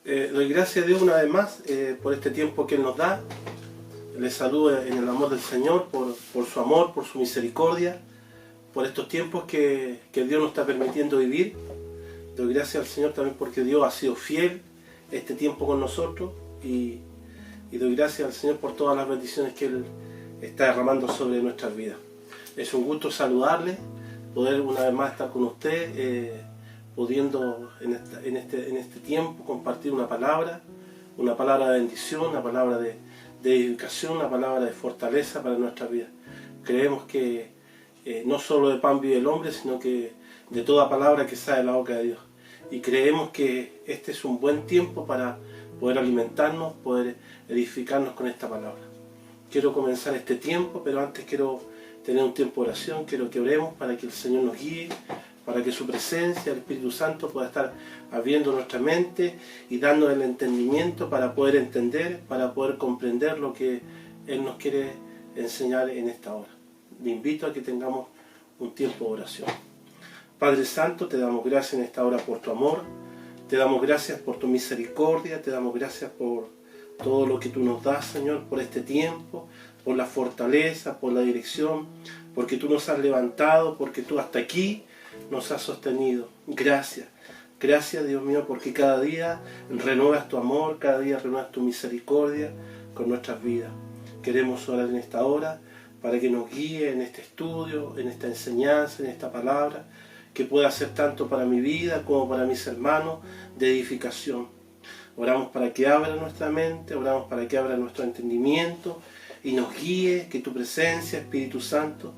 Doy gracias a Dios una vez más por este tiempo que Él nos da. Les saludo en el amor del Señor, por su amor, por su misericordia, por estos tiempos que Dios nos está permitiendo vivir. Doy gracias al Señor también porque Dios ha sido fiel este tiempo con nosotros y doy gracias al Señor por todas las bendiciones que Él está derramando sobre nuestras vidas. Es un gusto saludarles, poder una vez más estar con usted, pudiendo en este tiempo compartir una palabra de bendición, una palabra de edificación, una palabra de fortaleza para nuestra vida. Creemos que no solo de pan vive el hombre, sino que de toda palabra que sale de la boca de Dios. Y creemos que este es un buen tiempo para poder alimentarnos, poder edificarnos con esta palabra. Quiero comenzar este tiempo, pero antes quiero tener un tiempo de oración. Quiero que oremos para que el Señor nos guíe, para que su presencia, el Espíritu Santo, pueda estar abriendo nuestra mente y dándonos el entendimiento para poder entender, para poder comprender lo que Él nos quiere enseñar en esta hora. Le invito a que tengamos un tiempo de oración. Padre Santo, te damos gracias en esta hora por tu amor, te damos gracias por tu misericordia, te damos gracias por todo lo que tú nos das, Señor, por este tiempo, por la fortaleza, por la dirección, porque tú nos has levantado, porque tú hasta aquí nos has sostenido. Gracias, gracias Dios mío, porque cada día renuevas tu amor, cada día renuevas tu misericordia con nuestras vidas. Queremos orar en esta hora para que nos guíe en este estudio, en esta enseñanza, en esta palabra, que pueda ser tanto para mi vida como para mis hermanos de edificación. Oramos para que abra nuestra mente, oramos para que abra nuestro entendimiento y nos guíe, que tu presencia, Espíritu Santo,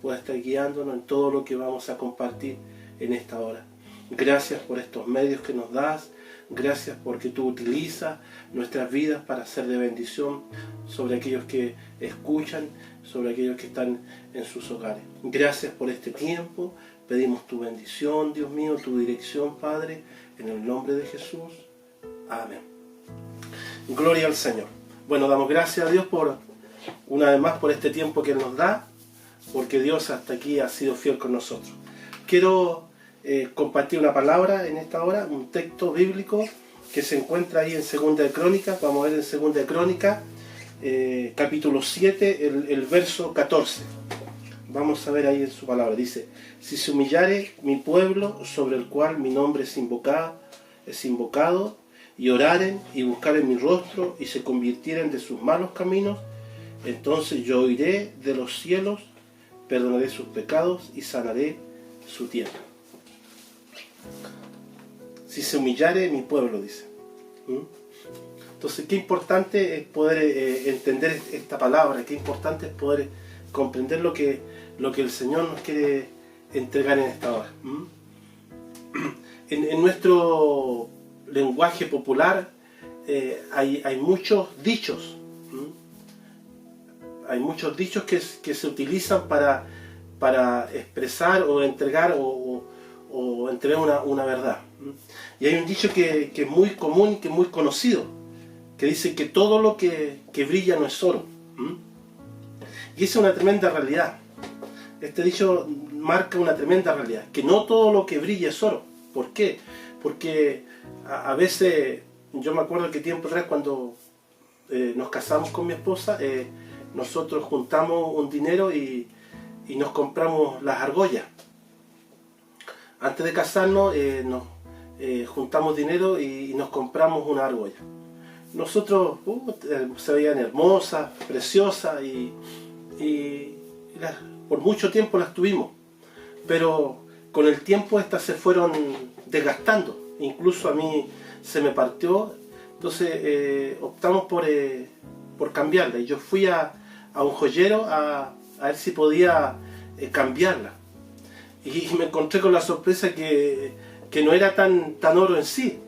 pueda estar guiándonos en todo lo que vamos a compartir en esta hora. Gracias por estos medios que nos das, gracias porque tú utilizas nuestras vidas para ser de bendición sobre aquellos que escuchan, sobre aquellos que están en sus hogares. Gracias por este tiempo, pedimos tu bendición, Dios mío, tu dirección, Padre, en el nombre de Jesús. Amén. Gloria al Señor. Bueno, damos gracias a Dios por una vez más por este tiempo que Él nos da, porque Dios hasta aquí ha sido fiel con nosotros. Quiero compartir una palabra en esta hora, un texto bíblico que se encuentra ahí en Segunda de Crónicas. Vamos a ver en Segunda de Crónicas, capítulo 7, el verso 14. Vamos a ver ahí en su palabra. Dice: si se humillare mi pueblo, sobre el cual mi nombre es invocado, y oraren y buscaren mi rostro, y se convirtieren de sus malos caminos, entonces yo oiré de los cielos, perdonaré sus pecados y sanaré su tierra. Si se humillare mi pueblo, dice. Entonces, qué importante es poder entender esta palabra, qué importante es poder comprender lo que el Señor nos quiere entregar en esta hora. En nuestro lenguaje popular hay muchos dichos. Hay muchos dichos que se utilizan para expresar o entregar o entregar una verdad. Y hay un dicho que es muy común y que es muy conocido, que dice que todo lo que brilla no es oro. Y esa es una tremenda realidad. Este dicho marca una tremenda realidad, que no todo lo que brilla es oro. ¿Por qué? Porque a veces, yo me acuerdo que tiempo atrás cuando nos casamos con mi esposa, nosotros juntamos un dinero y nos compramos las argollas. Antes de casarnos nos juntamos dinero y nos compramos una argolla. Nosotros se veían hermosas, preciosas y por mucho tiempo las tuvimos. Pero con el tiempo estas se fueron desgastando. Incluso a mí se me partió. Entonces optamos por cambiarla. Y yo fui a un joyero a ver si podía cambiarla. Y me encontré con la sorpresa que no era tan oro en sí.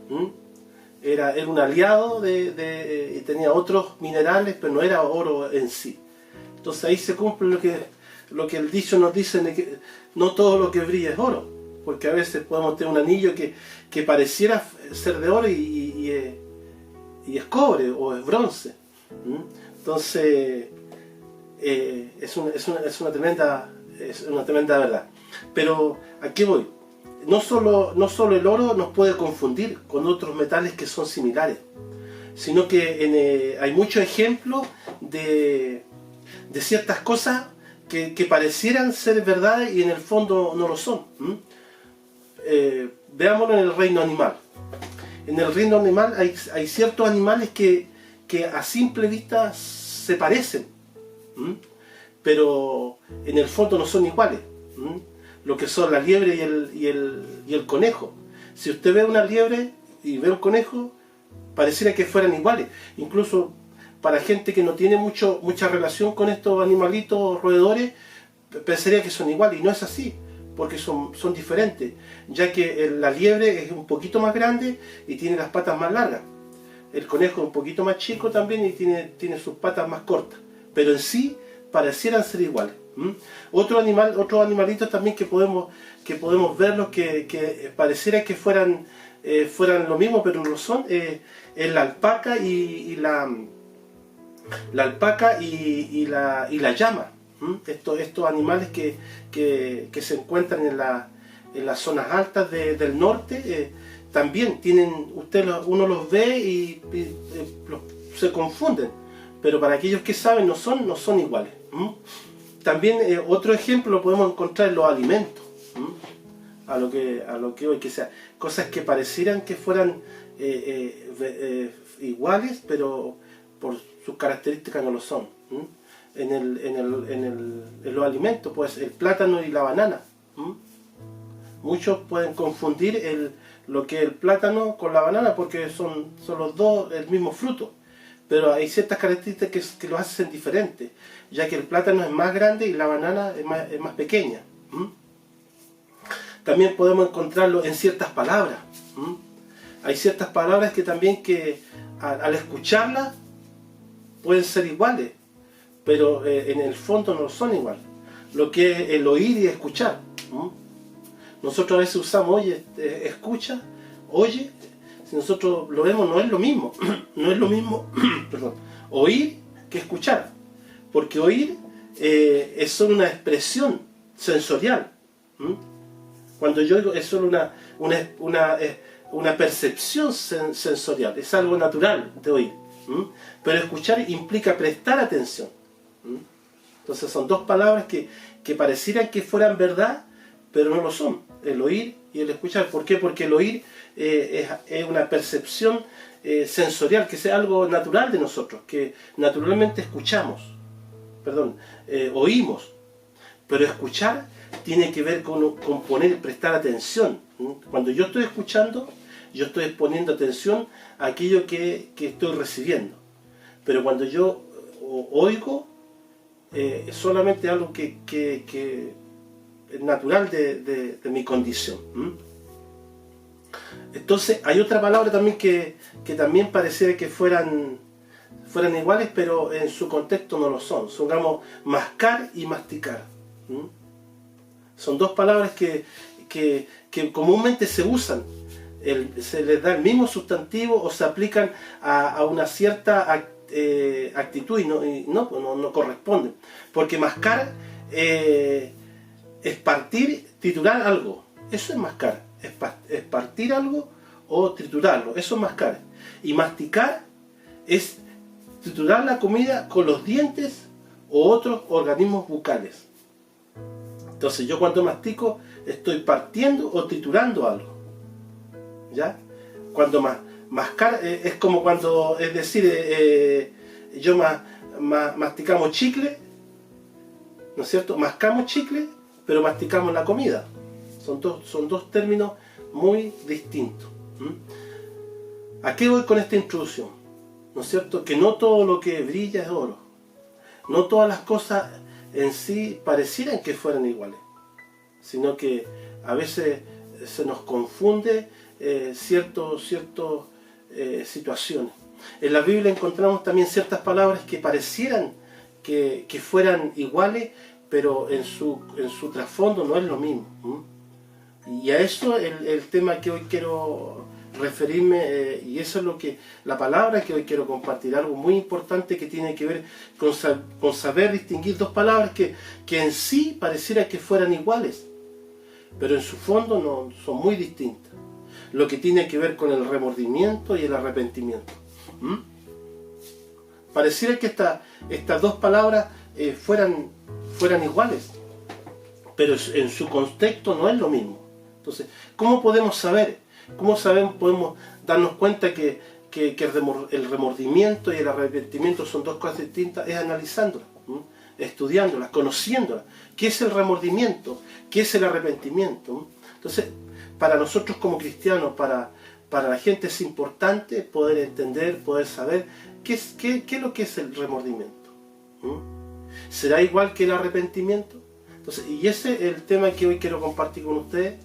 Era un aliado y tenía otros minerales, pero no era oro en sí. Entonces ahí se cumple lo que el dicho nos dice, de que no todo lo que brilla es oro. Porque a veces podemos tener un anillo que pareciera ser de oro y es cobre o es bronce. Entonces es una tremenda verdad. Pero ¿a qué voy? no solo el oro nos puede confundir con otros metales que son similares, sino que hay muchos ejemplos de ciertas cosas que parecieran ser verdad y en el fondo no lo son. Veámoslo en el reino animal. En el reino animal hay ciertos animales que a simple vista se parecen, pero en el fondo no son iguales. Lo que son la liebre y el conejo. Si usted ve una liebre y ve un conejo, pareciera que fueran iguales. Incluso para gente que no tiene mucha relación con estos animalitos roedores, pensaría que son iguales, y no es así, porque son diferentes, ya que la liebre es un poquito más grande y tiene las patas más largas. El conejo es un poquito más chico también y tiene sus patas más cortas, pero en sí parecieran ser iguales. Otros animalitos también que podemos verlos que pareciera que fueran lo mismo, pero no lo son, es la alpaca y la alpaca y la llama. Estos animales que se encuentran en las zonas altas del norte, también tienen, uno los ve y se confunden, pero para aquellos que saben no son iguales. También otro ejemplo lo podemos encontrar en los alimentos, a lo que hoy, que sea cosas que parecieran que fueran iguales, pero por sus características no lo son. En los alimentos, pues el plátano y la banana. Muchos pueden confundir lo que es el plátano con la banana porque son los dos el mismo fruto, pero hay ciertas características que los hacen diferentes, ya que el plátano es más grande y la banana es más pequeña. También podemos encontrarlo en ciertas palabras. Hay ciertas palabras que también al escucharlas pueden ser iguales, pero en el fondo no son iguales. Lo que es el oír y escuchar. Nosotros a veces usamos, oye, escucha, oye, si nosotros lo vemos no es lo mismo. No es lo mismo perdón, oír que escuchar, porque oír es solo una expresión sensorial. Cuando yo oigo es solo una percepción sensorial, es algo natural de oír. Pero escuchar implica prestar atención. Entonces son dos palabras que parecieran que fueran verdad, pero no lo son, el oír y el escuchar. ¿Por qué? Porque el oír es una percepción sensorial, que es algo natural de nosotros, que naturalmente escuchamos, oímos. Pero escuchar tiene que ver con prestar atención. Cuando yo estoy escuchando, yo estoy poniendo atención a aquello que estoy recibiendo. Pero cuando yo oigo, es solamente algo que es natural de mi condición. Entonces hay otra palabra también que también pareciera que fueran iguales, pero en su contexto no lo son. Son, digamos, mascar y masticar. Son dos palabras que comúnmente se usan. Se les da el mismo sustantivo o se aplican a una cierta actitud y no corresponden. Porque mascar es partir, triturar algo. Eso es mascar. Es partir algo o triturarlo. Eso es mascar. Y masticar es triturar la comida con los dientes o otros organismos bucales. Entonces yo cuando mastico estoy partiendo o triturando algo. ¿Ya? Cuando mascar es como cuando, es decir, masticamos chicle, ¿no es cierto? Mascamos chicle, pero masticamos la comida. Son dos términos muy distintos. ¿A qué voy con esta introducción? ¿No es cierto? Que no todo lo que brilla es oro. No todas las cosas en sí parecieran que fueran iguales, sino que a veces se nos confunde ciertas situaciones. En la Biblia encontramos también ciertas palabras que parecieran que fueran iguales, pero en su trasfondo no es lo mismo. Y a eso el tema que hoy quiero referirme, y eso es la palabra que hoy quiero compartir, algo muy importante que tiene que ver con saber distinguir dos palabras que en sí pareciera que fueran iguales, pero en su fondo no, son muy distintas. Lo que tiene que ver con el remordimiento y el arrepentimiento. Pareciera que estas dos palabras fueran iguales, pero en su contexto no es lo mismo. Entonces, ¿cómo podemos saber? Podemos darnos cuenta que el remordimiento y el arrepentimiento son dos cosas distintas? Es analizándolas, estudiándolas, conociéndolas. ¿Qué es el remordimiento? ¿Qué es el arrepentimiento? Entonces, para nosotros como cristianos, para la gente es importante poder entender, poder saber qué es lo que es el remordimiento. ¿Será igual que el arrepentimiento? Entonces, y ese es el tema que hoy quiero compartir con ustedes.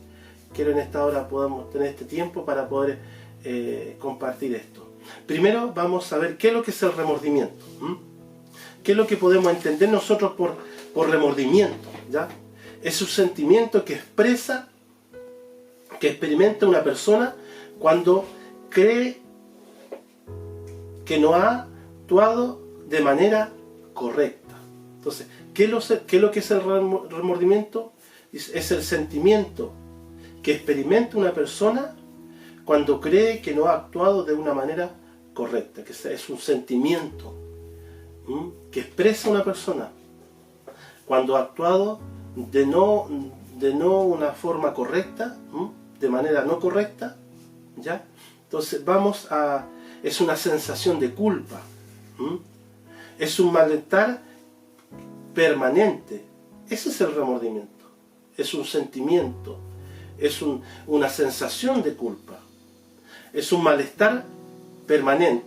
Quiero en esta hora podamos tener este tiempo para poder compartir esto. Primero vamos a ver qué es lo que es el remordimiento. ¿Qué es lo que podemos entender nosotros por remordimiento? ¿Ya? Es un sentimiento que experimenta una persona cuando cree que no ha actuado de manera correcta. Entonces, ¿qué es lo que es el remordimiento? Es el sentimiento que experimenta una persona cuando cree que no ha actuado de una manera correcta, que es un sentimiento que expresa una persona cuando ha actuado de no una forma correcta, de manera no correcta, ¿ya? Entonces es una sensación de culpa, es un malestar permanente. Ese es el remordimiento, es un sentimiento, es una sensación de culpa, es un malestar permanente.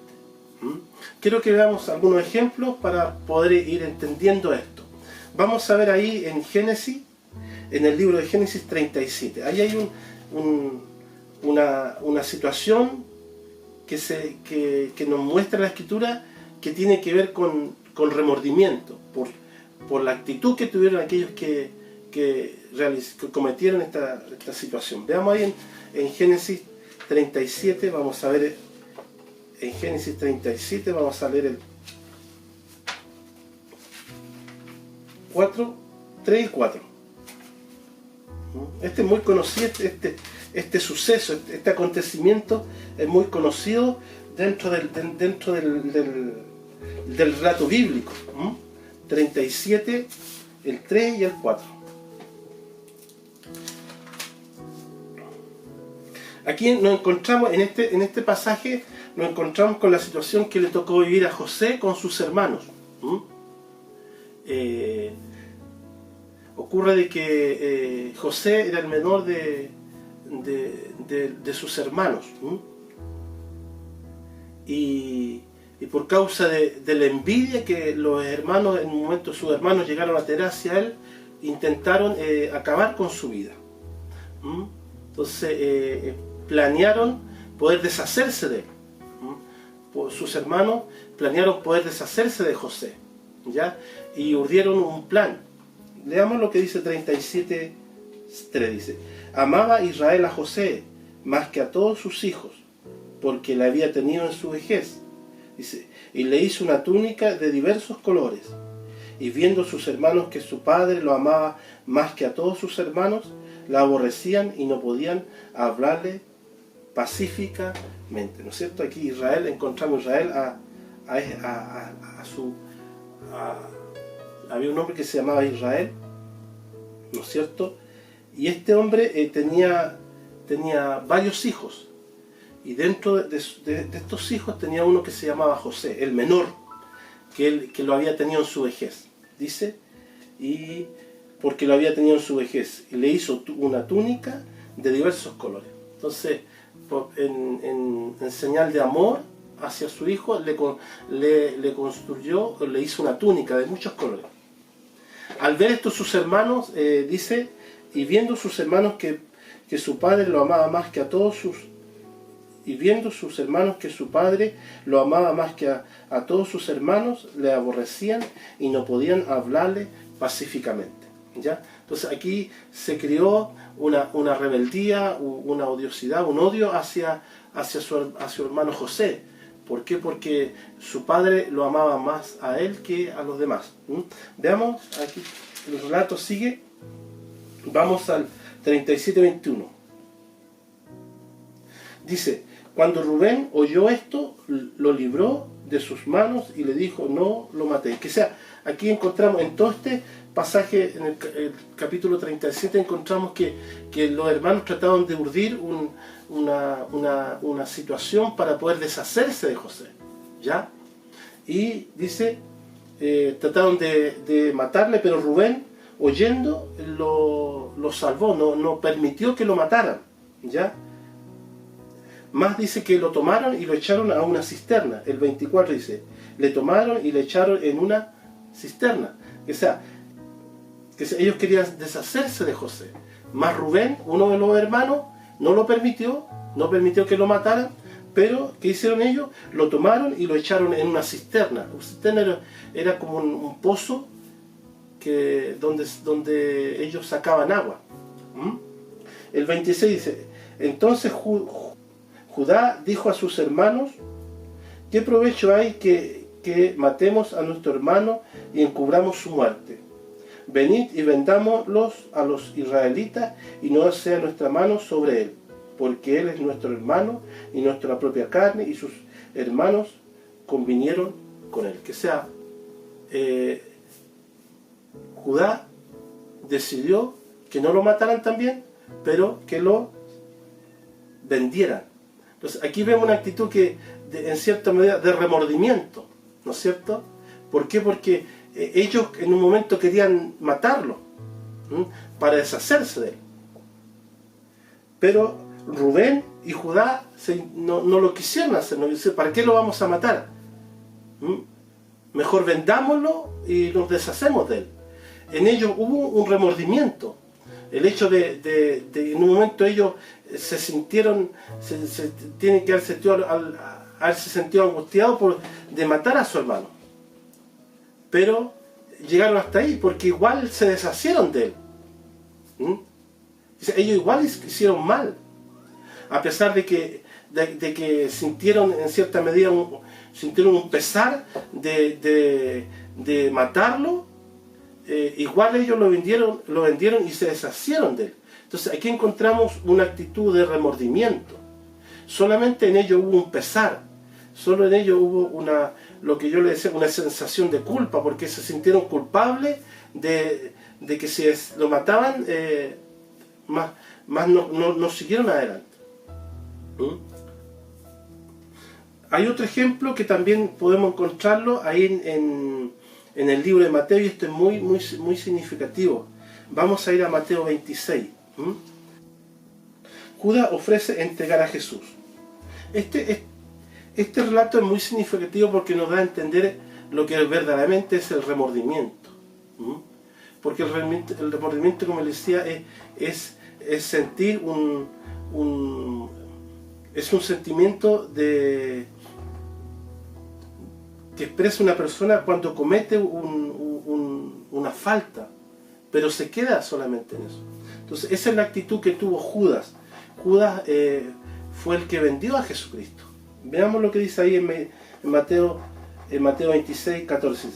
Quiero que veamos algunos ejemplos para poder ir entendiendo esto. Vamos a ver ahí en Génesis, en el libro de Génesis 37. Ahí hay una situación que nos muestra la Escritura, que tiene que ver con remordimiento por la actitud que tuvieron aquellos que cometieron esta situación. Veamos ahí en Génesis 37, vamos a ver en Génesis 37, vamos a leer el 3 y 4. Este es muy conocido, este suceso, este acontecimiento es muy conocido dentro del relato bíblico. 37, el 3 y el 4. Aquí nos encontramos, en este pasaje, nos encontramos con la situación que le tocó vivir a José con sus hermanos. Ocurre de que José era el menor de sus hermanos. Y por causa de la envidia que los hermanos, en un momento sus hermanos llegaron a tener hacia él, intentaron acabar con su vida. Entonces planearon poder deshacerse de él. Sus hermanos planearon poder deshacerse de José, ¿ya? Y urdieron un plan. Leamos lo que dice 37:3, dice: amaba Israel a José más que a todos sus hijos, porque la había tenido en su vejez. Dice, y le hizo una túnica de diversos colores. Y viendo sus hermanos que su padre lo amaba más que a todos sus hermanos, la aborrecían y no podían hablarle pacíficamente. ¿No es cierto? Aquí Israel, encontramos Israel había un hombre que se llamaba Israel, ¿no es cierto? Y este hombre tenía varios hijos. Y dentro de estos hijos tenía uno que se llamaba José, el menor, que lo había tenido en su vejez. Dice, y porque lo había tenido en su vejez. Y le hizo una túnica de diversos colores. Entonces, en señal de amor hacia su hijo, le construyó, le hizo una túnica de muchos colores. Al ver esto sus hermanos, dice, y viendo sus hermanos que su padre lo amaba más que a todos sus... Y viendo sus hermanos que su padre lo amaba más que a todos sus hermanos, le aborrecían y no podían hablarle pacíficamente. ¿Ya? Entonces aquí se creó una rebeldía, una odiosidad, un odio hacia su hermano José. ¿Por qué? Porque su padre lo amaba más a él que a los demás. Veamos, aquí el relato sigue. Vamos al 37-21. Dice, cuando Rubén oyó esto, lo libró de sus manos y le dijo, no lo matéis. Que sea, aquí encontramos en todo este pasaje, en el capítulo 37, encontramos que los hermanos trataban de urdir una situación para poder deshacerse de José, ¿ya? Y dice, trataron de matarle, pero Rubén, oyendo, lo salvó, no permitió que lo mataran, ¿ya? Más dice que lo tomaron y lo echaron a una cisterna. El 24 dice, le tomaron y le echaron en una cisterna. O sea, ellos querían deshacerse de José. Más Rubén, uno de los hermanos, no lo permitió, no permitió que lo mataran, pero ¿qué hicieron ellos? Lo tomaron y lo echaron en una cisterna. Una cisterna era como un pozo donde ellos sacaban agua. El 26 dice, entonces Judá dijo a sus hermanos, ¿qué provecho hay que matemos a nuestro hermano y encubramos su muerte? Venid y vendámoslos a los israelitas y no sea nuestra mano sobre él, porque él es nuestro hermano y nuestra propia carne, y sus hermanos convinieron con él. Que sea, Judá decidió que no lo mataran también, pero que lo vendieran. Entonces aquí vemos una actitud en cierta medida de remordimiento, ¿no es cierto? ¿Por qué? Porque ellos en un momento querían matarlo, para deshacerse de él. Pero Rubén y Judá no lo quisieron hacer, no quisieron, ¿para qué lo vamos a matar? Mejor vendámoslo y nos deshacemos de él. En ellos hubo un remordimiento. El hecho de en un momento ellos se sintieron, se tienen que haberse sentido angustiados de matar a su hermano. Pero llegaron hasta ahí porque igual se deshacieron de él. Ellos igual hicieron mal. A pesar de que sintieron en cierta medida sintieron un pesar de matarlo, igual ellos lo vendieron y se deshacieron de él. Entonces aquí encontramos una actitud de remordimiento. Solamente en ello hubo un pesar, solo en ello hubo lo que yo le decía, una sensación de culpa, porque se sintieron culpables de que si lo mataban, más no siguieron adelante. Hay otro ejemplo que también podemos encontrarlo ahí en el libro de Mateo, y esto es muy significativo. Vamos a ir a Mateo 26. Judas ofrece entregar a Jesús. Este relato es muy significativo porque nos da a entender lo que verdaderamente es el remordimiento. Porque el remordimiento, como les decía, es sentir es un sentimiento que expresa una persona cuando comete una falta, pero se queda solamente en eso. Entonces esa es la actitud que tuvo Judas. Judas fue el que vendió a Jesucristo. Veamos lo que dice ahí en Mateo 26, 14.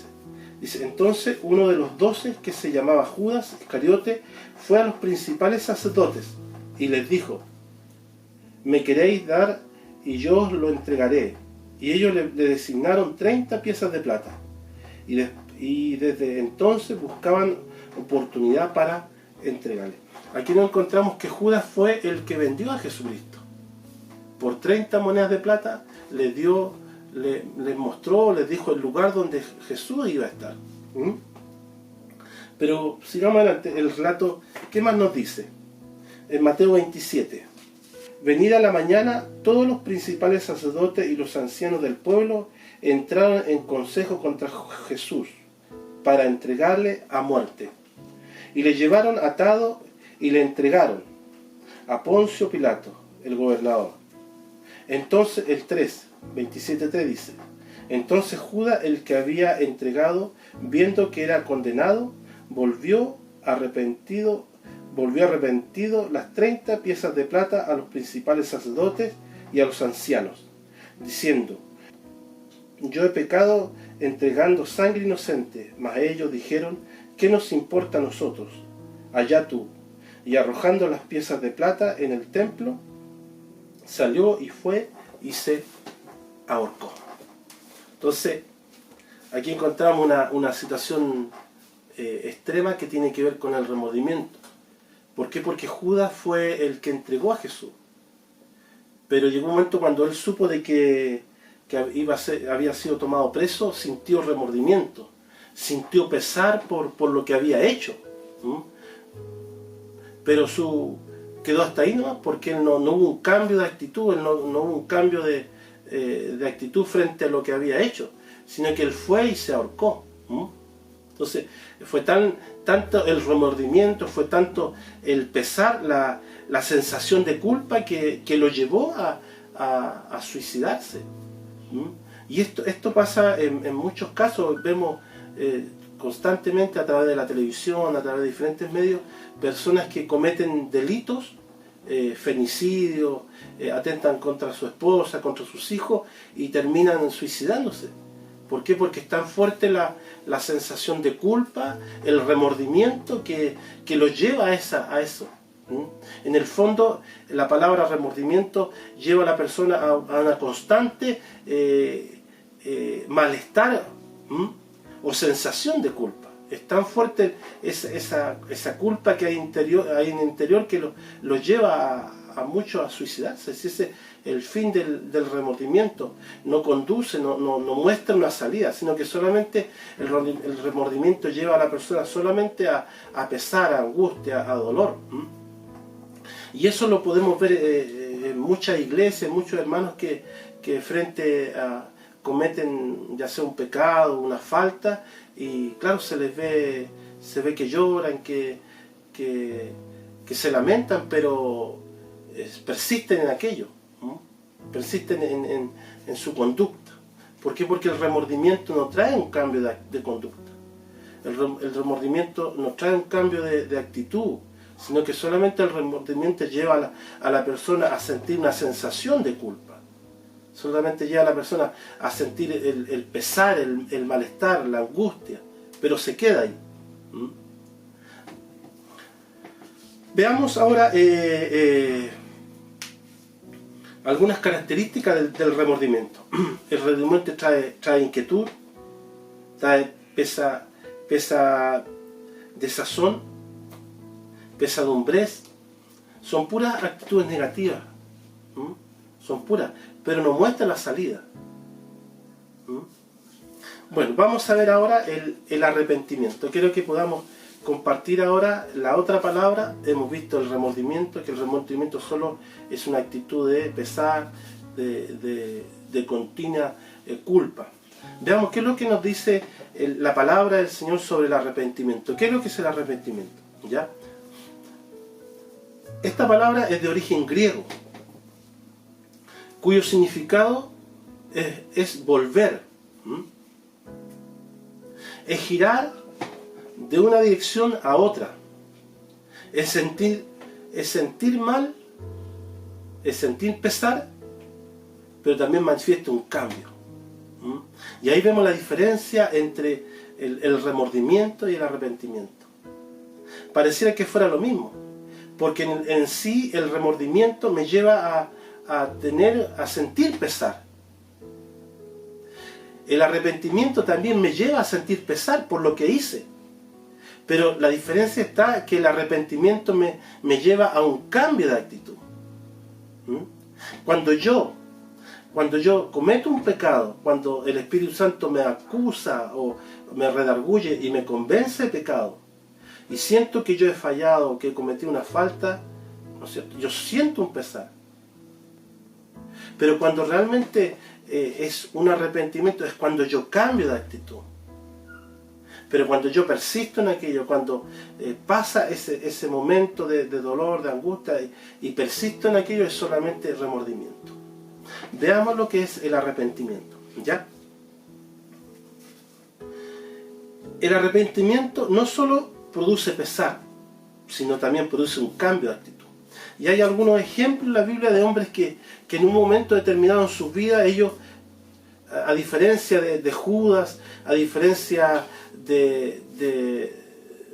Dice, entonces uno de los 12, que se llamaba Judas Iscariote, fue a los principales sacerdotes y les dijo, me queréis dar y yo os lo entregaré. Y ellos le designaron 30 piezas de plata. Y desde entonces buscaban oportunidad para entregarle. Aquí nos encontramos que Judas fue el que vendió a Jesucristo. Por 30 monedas de plata les mostró, les dijo el lugar donde Jesús iba a estar. Pero sigamos adelante, el relato, ¿qué más nos dice? En Mateo 27. Venida la mañana, todos los principales sacerdotes y los ancianos del pueblo entraron en consejo contra Jesús para entregarle a muerte. Y le llevaron atado y le entregaron a Poncio Pilato, el gobernador. Entonces el 27:3 dice, entonces Judas, el que había entregado, viendo que era condenado, volvió arrepentido las 30 piezas de plata a los principales sacerdotes y a los ancianos, diciendo, yo he pecado entregando sangre inocente. Mas ellos dijeron, ¿qué nos importa a nosotros? Allá tú. y arrojando las piezas de plata en el templo, salió y fue y se ahorcó. Entonces, aquí encontramos una situación extrema que tiene que ver con el remordimiento. ¿Por qué? Porque Judas fue el que entregó a Jesús. Pero llegó un momento cuando él supo de que había sido tomado preso, sintió remordimiento, sintió pesar por lo que había hecho. Pero quedó hasta ahí nomás, porque él no hubo un cambio de actitud, él no hubo un cambio de actitud frente a lo que había hecho, sino que él fue y se ahorcó. Entonces fue tanto el remordimiento, fue tanto el pesar, la sensación de culpa que lo llevó a suicidarse. Y esto pasa en muchos casos. Vemos constantemente a través de la televisión, a través de diferentes medios, personas que cometen delitos, femicidios, atentan contra su esposa, contra sus hijos y terminan suicidándose. ¿Por qué? Porque es tan fuerte la sensación de culpa, el remordimiento que los lleva a eso. En el fondo, la palabra remordimiento lleva a la persona a una constante malestar o sensación de culpa. Es tan fuerte esa culpa que hay en el interior que lo lleva a muchos a suicidarse. Ese el fin del remordimiento no conduce, no muestra una salida, sino que solamente el remordimiento lleva a la persona solamente a pesar, a angustia, a dolor. Y eso lo podemos ver en muchas iglesias, muchos hermanos que frente a cometen ya sea un pecado, una falta, y claro, se ve que lloran, que se lamentan, pero persisten en aquello, persisten en su conducta. ¿Por qué? Porque el remordimiento no trae un cambio de conducta. El remordimiento no trae un cambio de actitud, sino que solamente el remordimiento lleva a la persona a sentir una sensación de culpa. Solamente lleva a la persona a sentir el pesar, el malestar, la angustia, pero se queda ahí. Veamos ahora algunas características del remordimiento. El remordimiento trae inquietud, trae desazón, pesadumbrez. Son puras actitudes negativas. Son puras, pero no muestran la salida. Bueno, vamos a ver ahora el arrepentimiento. Quiero que podamos compartir ahora la otra palabra. Hemos visto el remordimiento, que el remordimiento solo es una actitud de pesar, de continua culpa. Veamos qué es lo que nos dice la palabra del Señor sobre el arrepentimiento. ¿Qué es lo que es el arrepentimiento? ¿Ya? Esta palabra es de origen griego, cuyo significado es volver. Es girar de una dirección a otra. Es sentir mal, es sentir pesar, pero también manifiesta un cambio. Y ahí vemos la diferencia entre el remordimiento y el arrepentimiento. Pareciera que fuera lo mismo, porque en sí el remordimiento me lleva a sentir pesar. El arrepentimiento también me lleva a sentir pesar por lo que hice. Pero la diferencia está que el arrepentimiento me lleva a un cambio de actitud. Cuando yo cometo un pecado, cuando el Espíritu Santo me acusa o me redarguye y me convence de pecado, y siento que yo he fallado, que he cometido una falta, ¿no es cierto? Yo siento un pesar. Pero cuando realmente es un arrepentimiento, es cuando yo cambio de actitud. Pero cuando yo persisto en aquello, cuando pasa ese momento de dolor, de angustia, y persisto en aquello, es solamente remordimiento. Veamos lo que es el arrepentimiento, ¿ya? El arrepentimiento no solo produce pesar, sino también produce un cambio de actitud. Y hay algunos ejemplos en la Biblia de hombres que en un momento determinado en sus vidas, ellos, a diferencia de Judas, a diferencia de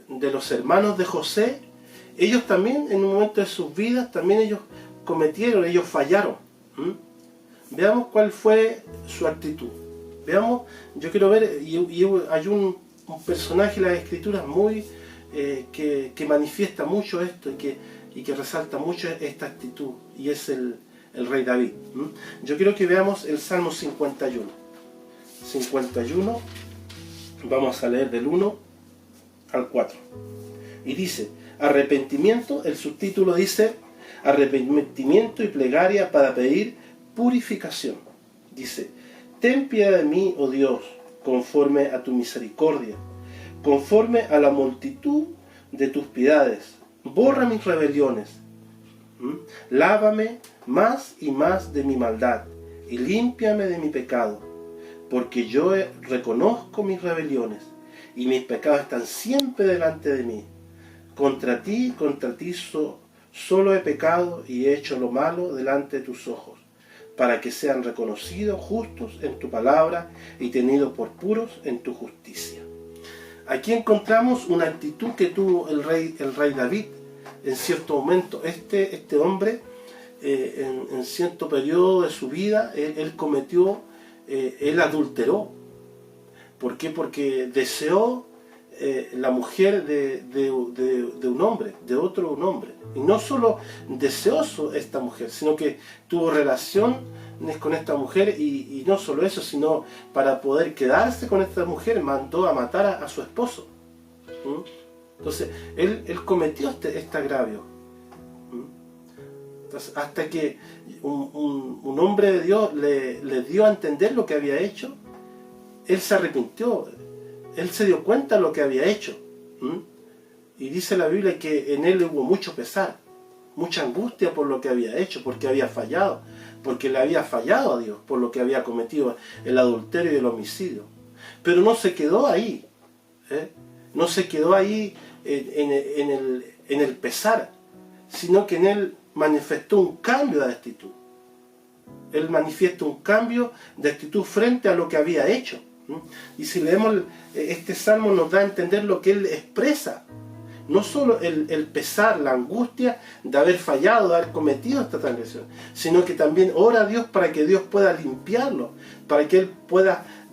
los hermanos de José, ellos también en un momento de sus vidas, también ellos cometieron, ellos fallaron. Veamos cuál fue su actitud. Veamos, yo quiero ver, y hay un personaje en las Escrituras muy que manifiesta mucho esto y que resalta mucho esta actitud, y es el rey David. Yo quiero que veamos el Salmo 51. 51, vamos a leer del 1 al 4. Y dice, arrepentimiento, el subtítulo dice, arrepentimiento y plegaria para pedir purificación. Dice, ten piedad de mí, oh Dios, conforme a tu misericordia, conforme a la multitud de tus piedades. Borra mis rebeliones. Lávame más y más de mi maldad, y límpiame de mi pecado, porque yo reconozco mis rebeliones, y mis pecados están siempre delante de mí. Contra ti solo he pecado y he hecho lo malo delante de tus ojos, para que sean reconocidos justos en tu palabra y tenidos por puros en tu justicia. Aquí encontramos una actitud que tuvo el rey David en cierto momento. Este hombre, en cierto periodo de su vida, él adulteró. ¿Por qué? Porque deseó la mujer de un hombre, de otro hombre. Y no solo deseó esta mujer, sino que tuvo relaciones con esta mujer, y no solo eso, sino para poder quedarse con esta mujer mandó a matar a su esposo. Entonces él cometió este agravio. Entonces, hasta que un hombre de Dios le dio a entender lo que había hecho, él se arrepintió, él se dio cuenta de lo que había hecho. Y dice la Biblia que en él hubo mucho pesar, mucha angustia por lo que había hecho, porque había fallado, porque le había fallado a Dios por lo que había cometido, el adulterio y el homicidio. Pero no se quedó ahí, no se quedó ahí en el pesar, sino que en él manifestó un cambio de actitud. Él manifiesta un cambio de actitud frente a lo que había hecho. Y si leemos este salmo, nos da a entender lo que él expresa. No solo el pesar, la angustia de haber fallado, de haber cometido esta transgresión, sino que también ora a Dios para que Dios pueda limpiarlo, para que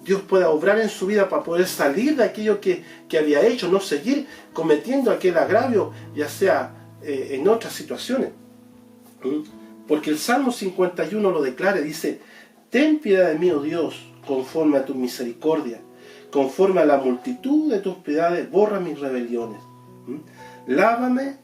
Dios pueda obrar en su vida para poder salir de aquello que había hecho, no seguir cometiendo aquel agravio, ya sea en otras situaciones. Porque el Salmo 51 lo declara, dice, ten piedad de mí, oh Dios, conforme a tu misericordia, conforme a la multitud de tus piedades, borra mis rebeliones. Lávame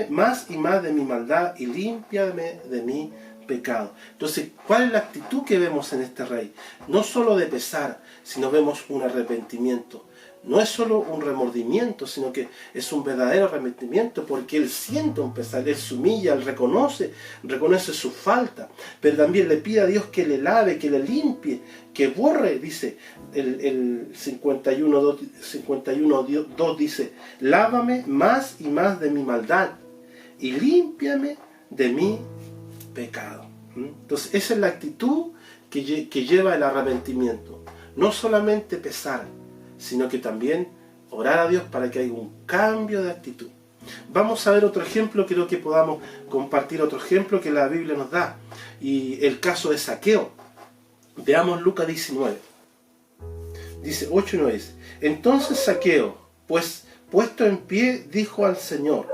más y más de mi maldad y límpiame de mi pecado. Entonces, ¿cuál es la actitud que vemos en este rey? No solo de pesar, sino vemos un arrepentimiento. No es solo un remordimiento, sino que es un verdadero arrepentimiento, porque él siente un pesar, él se humilla, él reconoce reconoce su falta, pero también le pide a Dios que le lave, que le limpie, que borre. Dice el 51.2 dice, lávame más y más de mi maldad y límpiame de mi pecado. Entonces esa es la actitud que lleva el arrepentimiento. No solamente pesar, sino que también orar a Dios para que haya un cambio de actitud. Vamos a ver otro ejemplo, creo que podamos compartir otro ejemplo que la Biblia nos da, y el caso de Zaqueo. Veamos Lucas 19. Dice 8 y 9. Entonces Zaqueo, pues puesto en pie, dijo al Señor,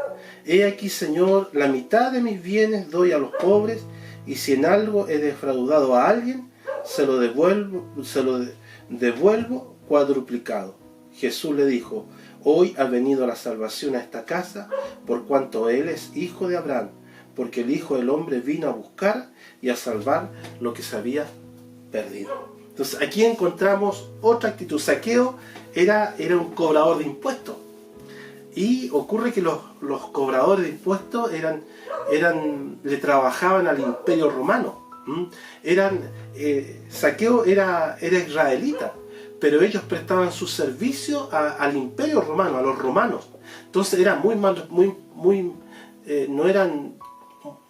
he aquí, Señor, la mitad de mis bienes doy a los pobres, y si en algo he defraudado a alguien, se lo devuelvo cuadruplicado. Jesús le dijo, hoy ha venido la salvación a esta casa, por cuanto él es hijo de Abraham, porque el Hijo del Hombre vino a buscar y a salvar lo que se había perdido. Entonces aquí encontramos otra actitud. Zaqueo era un cobrador de impuestos, y ocurre que los cobradores de impuestos le trabajaban al Imperio Romano. Zaqueo era israelita, pero ellos prestaban su servicio al Imperio Romano, a los romanos. Entonces eran no eran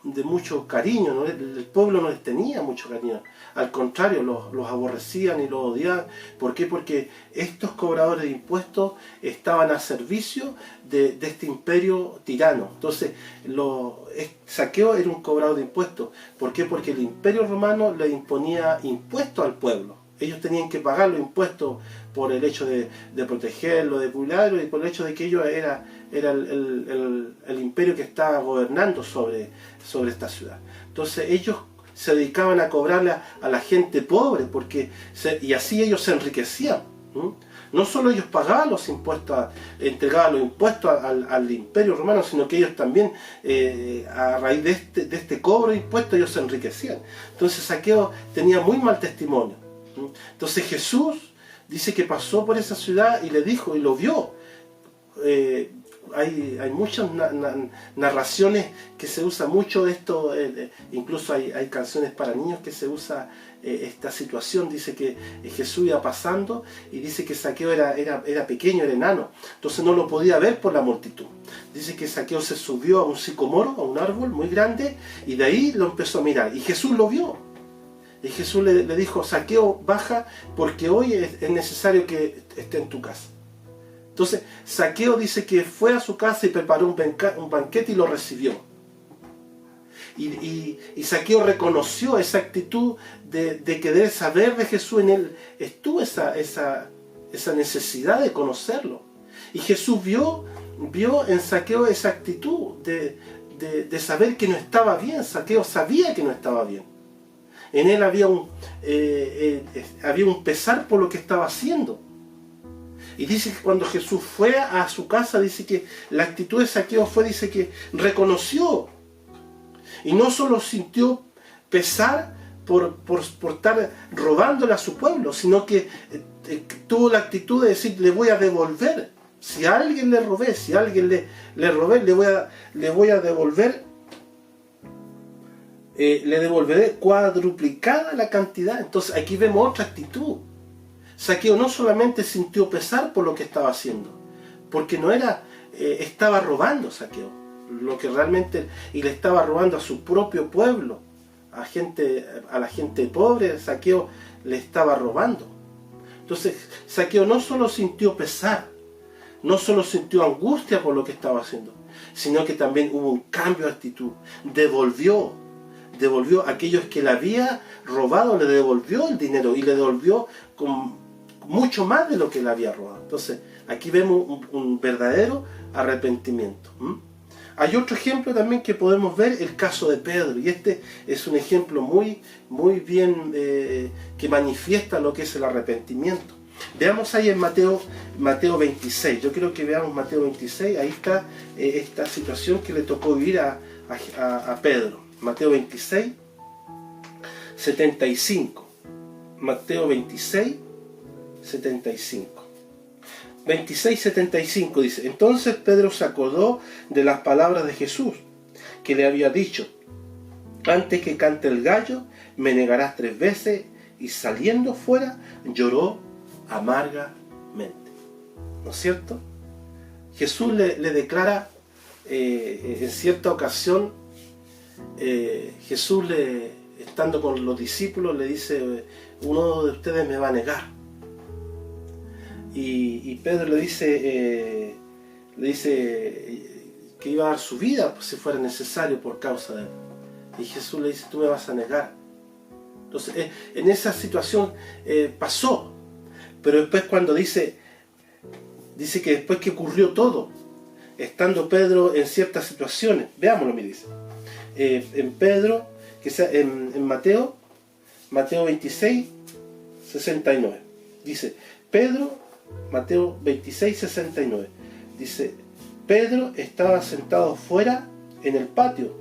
de mucho cariño, ¿no? El pueblo no les tenía mucho cariño, al contrario, los aborrecían y los odiaban. ¿Por qué? Porque estos cobradores de impuestos estaban a servicio de este imperio tirano. Entonces, Zaqueo era un cobrador de impuestos. ¿Por qué? Porque el imperio romano le imponía impuestos al pueblo. Ellos tenían que pagar los impuestos por el hecho de protegerlo, de cuidarlo, y por el hecho de que ellos era el imperio que estaba gobernando sobre esta ciudad. Entonces ellos se dedicaban a cobrarle a la gente pobre, y así ellos se enriquecían. No solo ellos pagaban los impuestos, entregaban los impuestos al imperio romano, sino que ellos también, a raíz de este cobro de impuestos, ellos se enriquecían. Entonces Zaqueo tenía muy mal testimonio. Entonces Jesús dice que pasó por esa ciudad y le dijo, y lo vio. Hay muchas narraciones que se usa mucho esto, incluso hay canciones para niños que se usa esta situación. Dice que Jesús iba pasando y dice que Zaqueo era pequeño, era enano, entonces no lo podía ver por la multitud. Dice que Zaqueo se subió a un sicomoro, a un árbol muy grande, y de ahí lo empezó a mirar, y Jesús lo vio. Y Jesús le dijo, Zaqueo, baja, porque hoy es necesario que esté en tu casa. Entonces, Zaqueo dice que fue a su casa y preparó un banquete y lo recibió. Y Zaqueo reconoció esa actitud de querer saber de Jesús. En él estuvo esa necesidad de conocerlo. Y Jesús vio en Zaqueo esa actitud de saber que no estaba bien. Zaqueo sabía que no estaba bien. En él había un pesar por lo que estaba haciendo. Y dice que cuando Jesús fue a su casa, dice que la actitud de Zaqueo dice que reconoció. Y no solo sintió pesar por estar robándole a su pueblo, sino que tuvo la actitud de decir, le voy a devolver. Si a alguien le robé, le robé, le voy a devolver. Le devolveré cuadruplicada la cantidad. Entonces aquí vemos otra actitud. Zaqueo no solamente sintió pesar por lo que estaba haciendo, porque no estaba robando Zaqueo, lo que realmente, y le estaba robando a su propio pueblo, a la gente pobre. Zaqueo le estaba robando. Entonces Zaqueo no solo sintió pesar, no solo sintió angustia por lo que estaba haciendo, sino que también hubo un cambio de actitud. Devolvió a aquellos que le había robado, le devolvió el dinero, y le devolvió con mucho más de lo que le había robado. Entonces aquí vemos un verdadero arrepentimiento. Hay otro ejemplo también que podemos ver, el caso de Pedro, y este es un ejemplo muy bien que manifiesta lo que es el arrepentimiento. Veamos ahí en Mateo 26. Yo quiero que veamos Mateo 26. Ahí está esta situación que le tocó vivir a Pedro. Mateo 26, 75. Mateo 26, 75. 26, 75 dice: Entonces Pedro se acordó de las palabras de Jesús, que le había dicho: antes que cante el gallo, me negarás 3 veces. Y saliendo fuera, lloró amargamente. ¿No es cierto? Jesús le declara, en cierta ocasión, Jesús, estando con los discípulos, le dice: uno de ustedes me va a negar. Y Pedro le dice que iba a dar su vida si fuera necesario por causa de él. Y Jesús le dice: tú me vas a negar. Entonces en esa situación pasó. Pero después, cuando dice que después que ocurrió todo, estando Pedro en ciertas situaciones, veámoslo, me dice en Pedro, en Mateo 26, 69, dice Pedro, Mateo 26, 69, dice: Pedro estaba sentado fuera en el patio,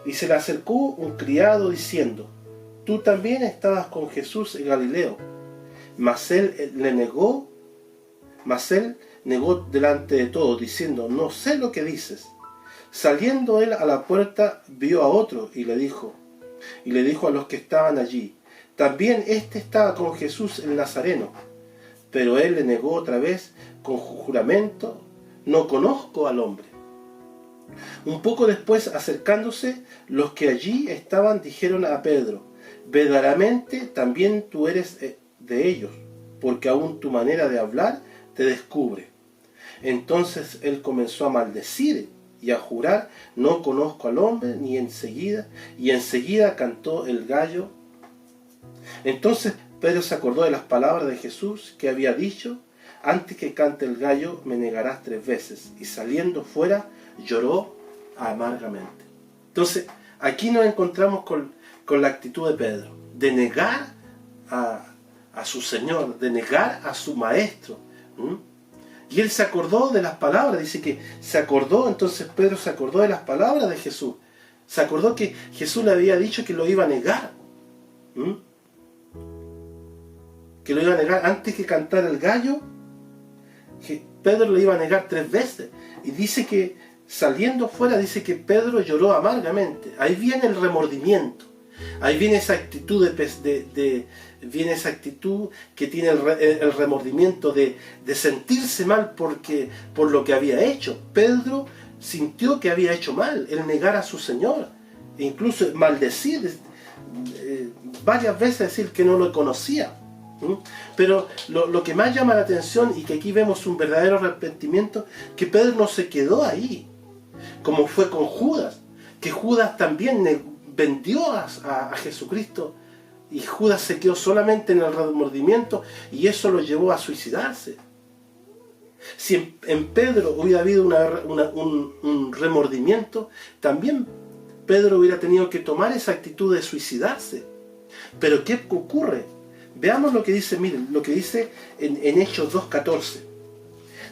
y se le acercó un criado diciendo: tú también estabas con Jesús en Galileo. Mas él negó delante de todos, diciendo: no sé lo que dices. Saliendo él a la puerta, vio a otro y le dijo a los que estaban allí: también éste estaba con Jesús el Nazareno. Pero él le negó otra vez con juramento: no conozco al hombre. Un poco después, acercándose, los que allí estaban dijeron a Pedro: verdaderamente también tú eres de ellos, porque aún tu manera de hablar te descubre. Entonces él comenzó a maldecir y a jurar: no conozco al hombre, y enseguida cantó el gallo. Entonces Pedro se acordó de las palabras de Jesús que había dicho: antes que cante el gallo me negarás 3 veces, y saliendo fuera lloró amargamente. Entonces aquí nos encontramos con la actitud de Pedro, de negar a su Señor, de negar a su Maestro. Y él se acordó de las palabras, dice que se acordó, entonces Pedro se acordó de las palabras de Jesús. Se acordó que Jesús le había dicho que lo iba a negar. Que lo iba a negar antes que cantara el gallo. Que Pedro lo iba a negar 3 veces. Y dice que saliendo fuera, dice que Pedro lloró amargamente. Ahí viene el remordimiento. Ahí viene esa actitud viene esa actitud que tiene el remordimiento de sentirse mal por lo que había hecho. Pedro sintió que había hecho mal, el negar a su Señor, e incluso maldecir varias veces, decir que no lo conocía. Pero lo que más llama la atención, y que aquí vemos un verdadero arrepentimiento, que Pedro no se quedó ahí, como fue con Judas, que Judas también vendió a Jesucristo, y Judas se quedó solamente en el remordimiento, y eso lo llevó a suicidarse. Si en Pedro hubiera habido un remordimiento, también Pedro hubiera tenido que tomar esa actitud de suicidarse. Pero ¿qué ocurre? Veamos lo que dice, miren, lo que dice en Hechos 2:14.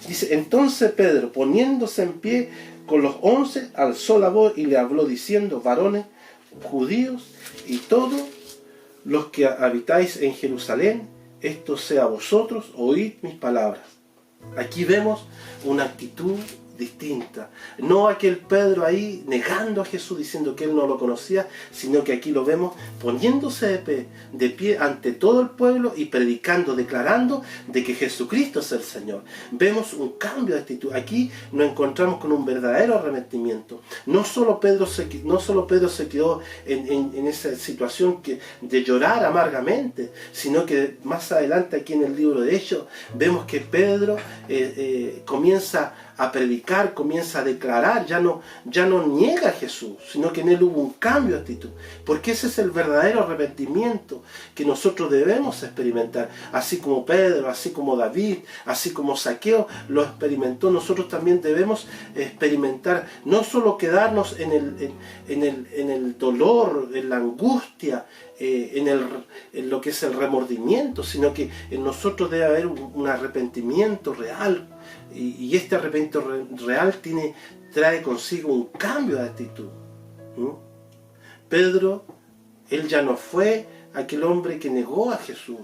Dice: entonces Pedro, poniéndose en pie con los 11, alzó la voz y le habló diciendo: varones judíos y todos los que habitáis en Jerusalén, esto sea a vosotros, oíd mis palabras. Aquí vemos una actitud distinta. No aquel Pedro ahí negando a Jesús, diciendo que él no lo conocía, sino que aquí lo vemos poniéndose de pie ante todo el pueblo y predicando, declarando de que Jesucristo es el Señor. Vemos un cambio de actitud. Aquí nos encontramos con un verdadero arrepentimiento. No solo Pedro se quedó en esa situación de llorar amargamente, sino que más adelante aquí en el libro de Hechos vemos que Pedro comienza a predicar, comienza a declarar, ya no niega a Jesús, sino que en él hubo un cambio de actitud, porque ese es el verdadero arrepentimiento que nosotros debemos experimentar. Así como Pedro, así como David, así como Zaqueo lo experimentó, nosotros también debemos experimentar, no solo quedarnos en el dolor, en la angustia, en lo que es el remordimiento, sino que en nosotros debe haber un arrepentimiento real, y este arrepentimiento real trae consigo un cambio de actitud. Pedro, él ya no fue aquel hombre que negó a Jesús,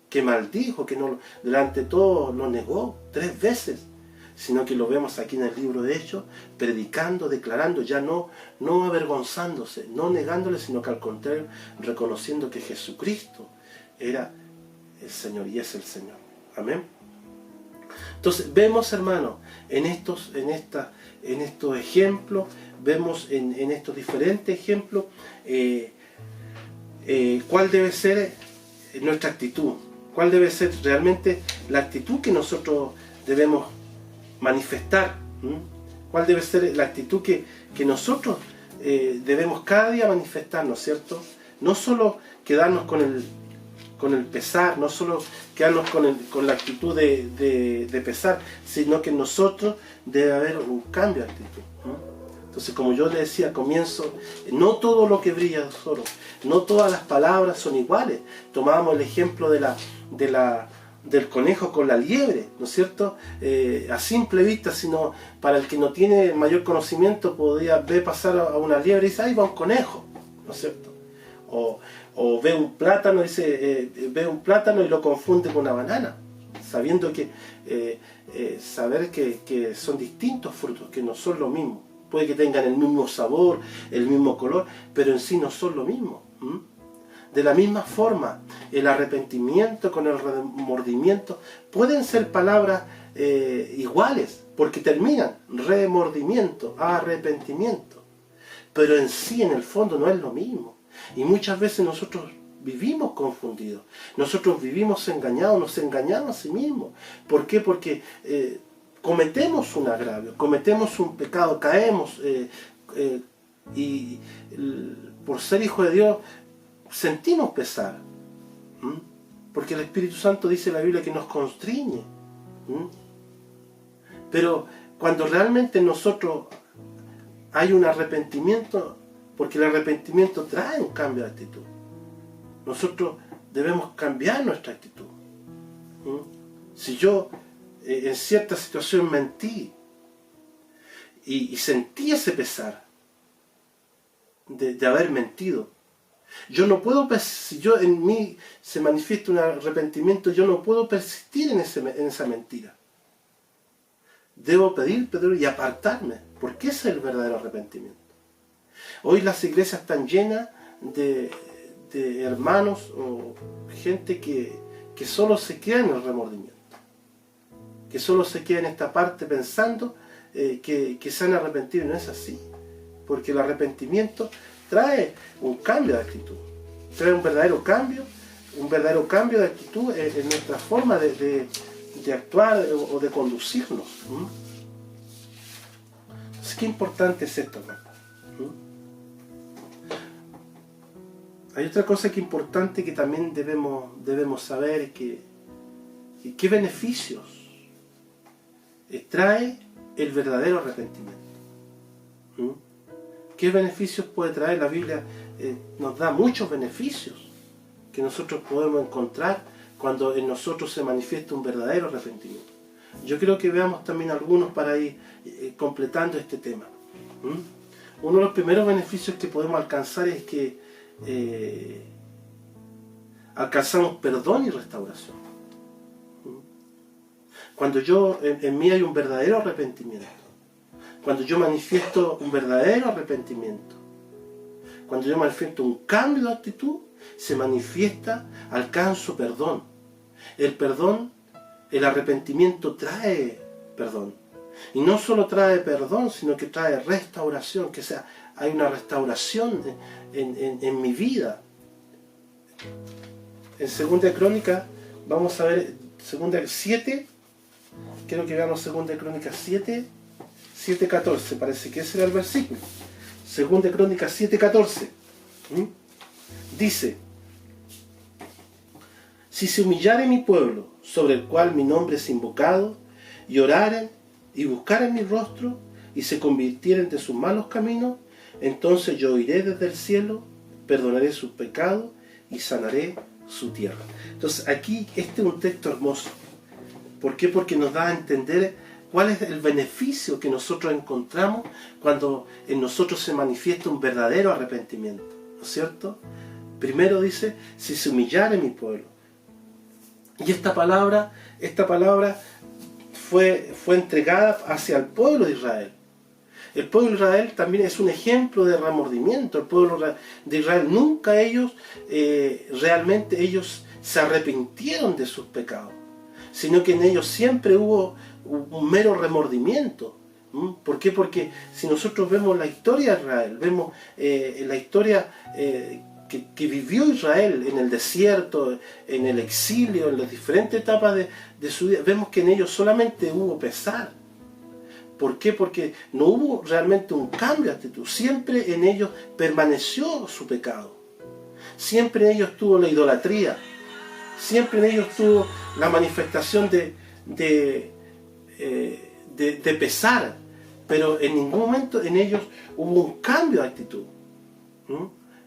que maldijo, que no, delante de todos lo negó 3 veces, sino que lo vemos aquí en el libro de Hechos, predicando, declarando, ya no avergonzándose, no negándole, sino que al contrario, reconociendo que Jesucristo era el Señor y es el Señor. Amén. Entonces vemos, hermanos, en estos ejemplos, vemos en estos diferentes ejemplos cuál debe ser nuestra actitud, cuál debe ser realmente la actitud que nosotros debemos manifestar, cuál debe ser la actitud que nosotros debemos cada día manifestar, ¿no es cierto? No solo quedarnos con el pesar, no solo quedarnos con la actitud de pesar, sino que en nosotros debe haber un cambio de actitud. Entonces, como yo le decía al comienzo, no todo lo que brilla es oro, no todas las palabras son iguales. Tomábamos el ejemplo del conejo con la liebre, ¿no es cierto? A simple vista, sino para el que no tiene mayor conocimiento, podría ver pasar a una liebre y dice: ahí va un conejo, ¿no es cierto? O ve un plátano, ve un plátano y lo confunde con una banana, sabiendo saber que son distintos frutos, que no son lo mismo. Puede que tengan el mismo sabor, el mismo color, pero en sí no son lo mismo. De la misma forma, el arrepentimiento con el remordimiento pueden ser palabras iguales, porque terminan remordimiento, arrepentimiento. Pero en sí, en el fondo, no es lo mismo. Y muchas veces nosotros vivimos confundidos, nosotros vivimos engañados, nos engañamos a sí mismos. ¿Por qué? Porque cometemos un agravio, cometemos un pecado, caemos y por ser hijo de Dios sentimos pesar. Porque el Espíritu Santo dice en la Biblia que nos constriñe. Pero cuando realmente en nosotros hay un arrepentimiento, porque el arrepentimiento trae un cambio de actitud, nosotros debemos cambiar nuestra actitud. Si yo en cierta situación mentí y sentí ese pesar de haber mentido, yo no puedo, si yo en mí se manifiesta un arrepentimiento, yo no puedo persistir en esa mentira. Debo pedir perdón y apartarme, porque ese es el verdadero arrepentimiento. Hoy las iglesias están llenas de hermanos o gente que solo se queda en el remordimiento, que solo se queda en esta parte pensando que se han arrepentido, y no es así, porque el arrepentimiento trae un cambio de actitud, trae un verdadero cambio de actitud en nuestra forma de actuar o de conducirnos. Entonces, qué importante es esto, hermano. Hay otra cosa que es importante que también debemos saber, que qué beneficios trae el verdadero arrepentimiento. ¿Qué beneficios puede traer? La Biblia nos da muchos beneficios que nosotros podemos encontrar cuando en nosotros se manifiesta un verdadero arrepentimiento. Yo creo que veamos también algunos para ir completando este tema. Uno de los primeros beneficios que podemos alcanzar es que alcanzamos perdón y restauración. Cuando en mí hay un verdadero arrepentimiento, cuando yo manifiesto un verdadero arrepentimiento, cuando yo manifiesto un cambio de actitud, se manifiesta, alcanzo perdón. El perdón, el arrepentimiento trae perdón. Y no solo trae perdón, sino que trae restauración, que sea, hay una restauración en mi vida. En 2 Crónicas, vamos a ver 7, quiero que veamos 2 Crónicas 7:14, parece que ese era el versículo. 2 Crónicas 7:14. Dice: si se humillare mi pueblo, sobre el cual mi nombre es invocado, y oraren y buscaren mi rostro, y se convirtieren de sus malos caminos, entonces yo iré desde el cielo, perdonaré sus pecados y sanaré su tierra. Entonces aquí este es un texto hermoso. ¿Por qué? Porque nos da a entender cuál es el beneficio que nosotros encontramos cuando en nosotros se manifiesta un verdadero arrepentimiento, ¿no es cierto? Primero dice, si se humillare mi pueblo. Y esta palabra fue entregada hacia el pueblo de Israel. El pueblo de Israel también es un ejemplo de remordimiento. El pueblo de Israel nunca realmente ellos se arrepintieron de sus pecados, sino que en ellos siempre hubo un mero remordimiento. ¿Por qué? Porque si nosotros vemos la historia de Israel, vemos la historia que vivió Israel en el desierto, en el exilio, en las diferentes etapas de su vida, vemos que en ellos solamente hubo pesar. ¿Por qué? Porque no hubo realmente un cambio de actitud. Siempre en ellos permaneció su pecado. Siempre en ellos tuvo la idolatría. Siempre en ellos tuvo la manifestación de pesar. Pero en ningún momento en ellos hubo un cambio de actitud.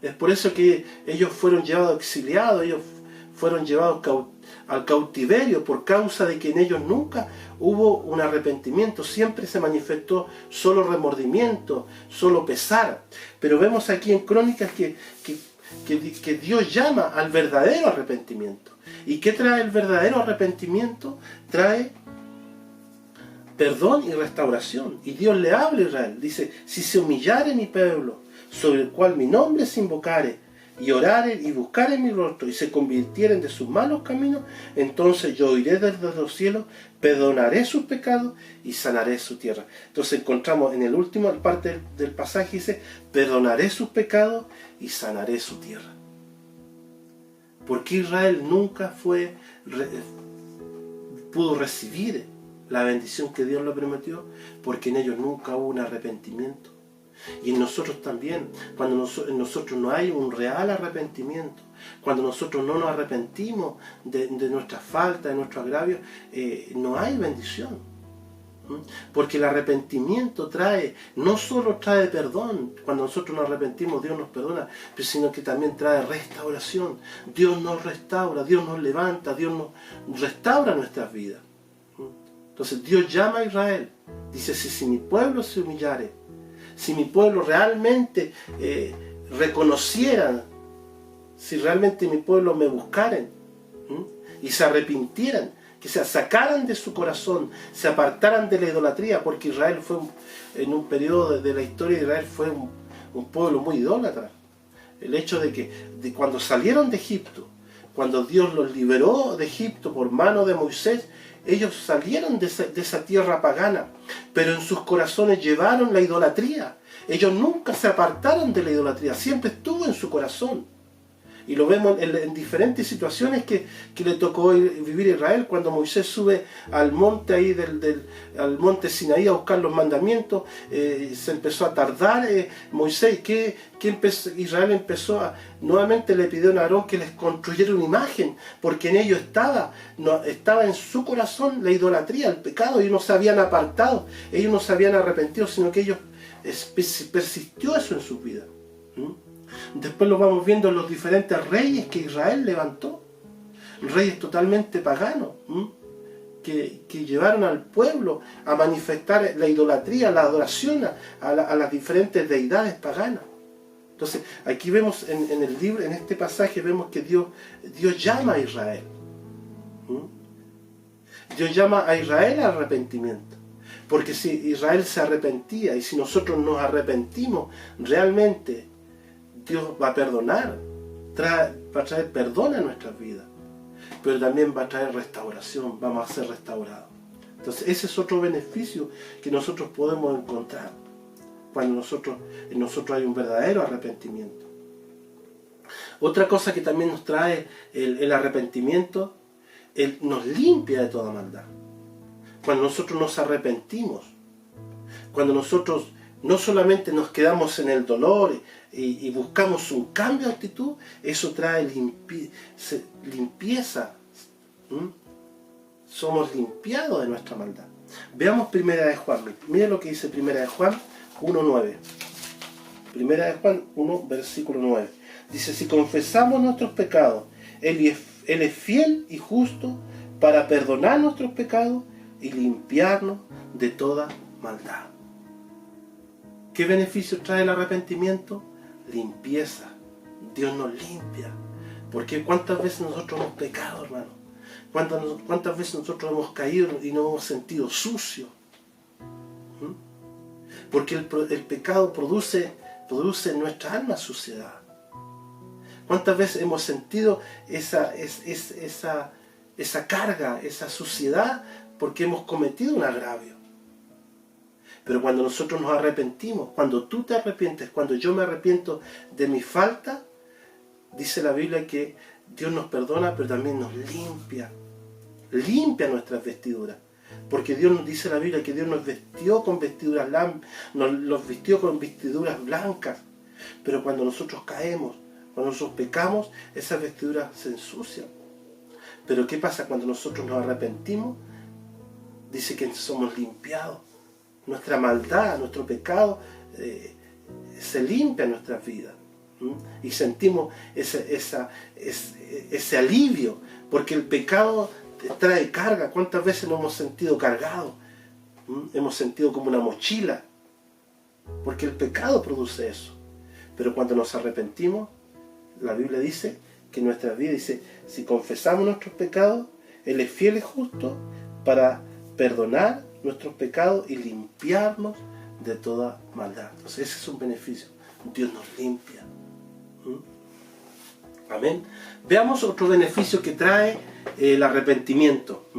Es por eso que ellos fueron llevados exiliados, ellos fueron llevados al cautiverio, por causa de que en ellos nunca hubo un arrepentimiento, siempre se manifestó solo remordimiento, solo pesar. Pero vemos aquí en Crónicas que Dios llama al verdadero arrepentimiento. ¿Y qué trae el verdadero arrepentimiento? Trae perdón y restauración. Y Dios le habla a Israel, dice, si se humillare mi pueblo, sobre el cual mi nombre se invocare, y oraren y buscaren mi rostro y se convirtieren de sus malos caminos, entonces yo oiré desde los cielos, perdonaré sus pecados y sanaré su tierra. Entonces encontramos en el último parte del pasaje, dice, perdonaré sus pecados y sanaré su tierra. Porque Israel nunca pudo recibir la bendición que Dios le prometió, porque en ellos nunca hubo un arrepentimiento. Y en nosotros también, cuando en nosotros no hay un real arrepentimiento, cuando nosotros no nos arrepentimos de nuestra falta, de nuestro agravio, no hay bendición. Porque el arrepentimiento no solo trae perdón, cuando nosotros nos arrepentimos Dios nos perdona, sino que también trae restauración. Dios nos restaura, Dios nos levanta, Dios nos restaura nuestras vidas. Entonces Dios llama a Israel, dice, si mi pueblo se humillare, si mi pueblo realmente reconociera, si realmente mi pueblo me buscaren y se arrepintieran, que se sacaran de su corazón, se apartaran de la idolatría, porque Israel fue, en un periodo de la historia de Israel, fue un pueblo muy idólatra. El hecho de que cuando salieron de Egipto, cuando Dios los liberó de Egipto por mano de Moisés, ellos salieron de esa tierra pagana, pero en sus corazones llevaron la idolatría. Ellos nunca se apartaron de la idolatría, siempre estuvo en su corazón. Y lo vemos en diferentes situaciones que le tocó vivir a Israel, cuando Moisés sube al monte ahí al monte Sinaí a buscar los mandamientos, se empezó a tardar Moisés, Israel empezó nuevamente le pidió a Aarón que les construyera una imagen, porque en ellos estaba en su corazón la idolatría, el pecado. Ellos no se habían apartado, ellos no se habían arrepentido, sino que ellos persistió eso en sus vidas. Después lo vamos viendo en los diferentes reyes que Israel levantó, reyes totalmente paganos, que llevaron al pueblo a manifestar la idolatría, la adoración a las diferentes deidades paganas. Entonces, aquí vemos en el libro, en este pasaje, vemos que Dios llama a Israel. Dios llama a Israel al arrepentimiento. Porque si Israel se arrepentía y si nosotros nos arrepentimos realmente, Dios va a perdonar, va a traer perdón a nuestras vidas, pero también va a traer restauración, vamos a ser restaurados. Entonces ese es otro beneficio que nosotros podemos encontrar cuando en nosotros hay un verdadero arrepentimiento. Otra cosa que también nos trae el arrepentimiento, nos limpia de toda maldad. Cuando nosotros nos arrepentimos, cuando nosotros no solamente nos quedamos en el dolor y buscamos un cambio de actitud, eso trae limpieza. Somos limpiados de nuestra maldad. Veamos Primera de Juan. Mira lo que dice Primera de Juan 1:9. Primera de Juan 1, versículo 9. Dice, si confesamos nuestros pecados, Él es fiel y justo para perdonar nuestros pecados y limpiarnos de toda maldad. ¿Qué beneficio trae el arrepentimiento? Limpieza. Dios nos limpia. Porque ¿cuántas veces nosotros hemos pecado, hermano? ¿Cuántas veces nosotros hemos caído y nos hemos sentido sucios? Porque el pecado produce en nuestra alma suciedad. ¿Cuántas veces hemos sentido esa carga, esa suciedad, porque hemos cometido un agravio? Pero cuando nosotros nos arrepentimos, cuando tú te arrepientes, cuando yo me arrepiento de mi falta, dice la Biblia que Dios nos perdona, pero también nos limpia nuestras vestiduras. Porque Dios nos dice la Biblia que Dios nos vistió con vestiduras nos vistió con vestiduras blancas. Pero cuando nosotros caemos, cuando nosotros pecamos, esas vestiduras se ensucian. Pero ¿qué pasa cuando nosotros nos arrepentimos? Dice que somos limpiados. Nuestra maldad, nuestro pecado se limpia en nuestras vidas. Y sentimos ese alivio, porque el pecado trae carga. ¿Cuántas veces nos hemos sentido cargados? Hemos sentido como una mochila, porque el pecado produce eso. Pero cuando nos arrepentimos, la Biblia dice que en nuestras vidas, dice, si confesamos nuestros pecados, Él es fiel y justo para perdonar nuestros pecados y limpiarnos de toda maldad. Entonces ese es un beneficio. Dios nos limpia. Amén. Veamos otro beneficio que trae el arrepentimiento.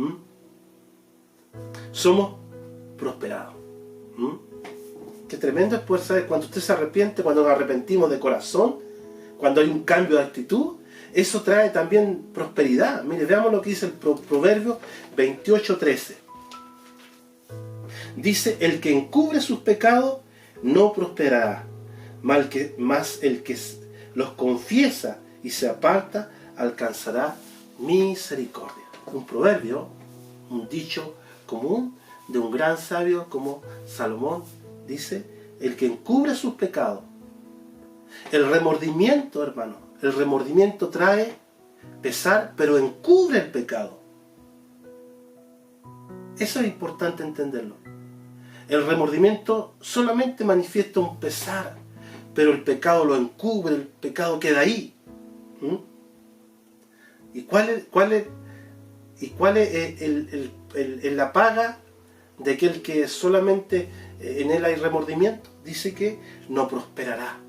Somos prosperados. Qué tremendo es poder saber cuando usted se arrepiente, cuando nos arrepentimos de corazón, cuando hay un cambio de actitud, eso trae también prosperidad. Mire, veamos lo que dice el Proverbio 28:13. Dice: el que encubre sus pecados no prosperará, más el que los confiesa y se aparta alcanzará misericordia. Un proverbio, un dicho común de un gran sabio como Salomón. Dice: el que encubre sus pecados. El remordimiento, hermano, el remordimiento trae pesar, pero encubre el pecado. Eso es importante entenderlo. El remordimiento solamente manifiesta un pesar, pero el pecado lo encubre, el pecado queda ahí. ¿Y cuál es la paga de aquel que solamente en él hay remordimiento? Dice que no prosperará.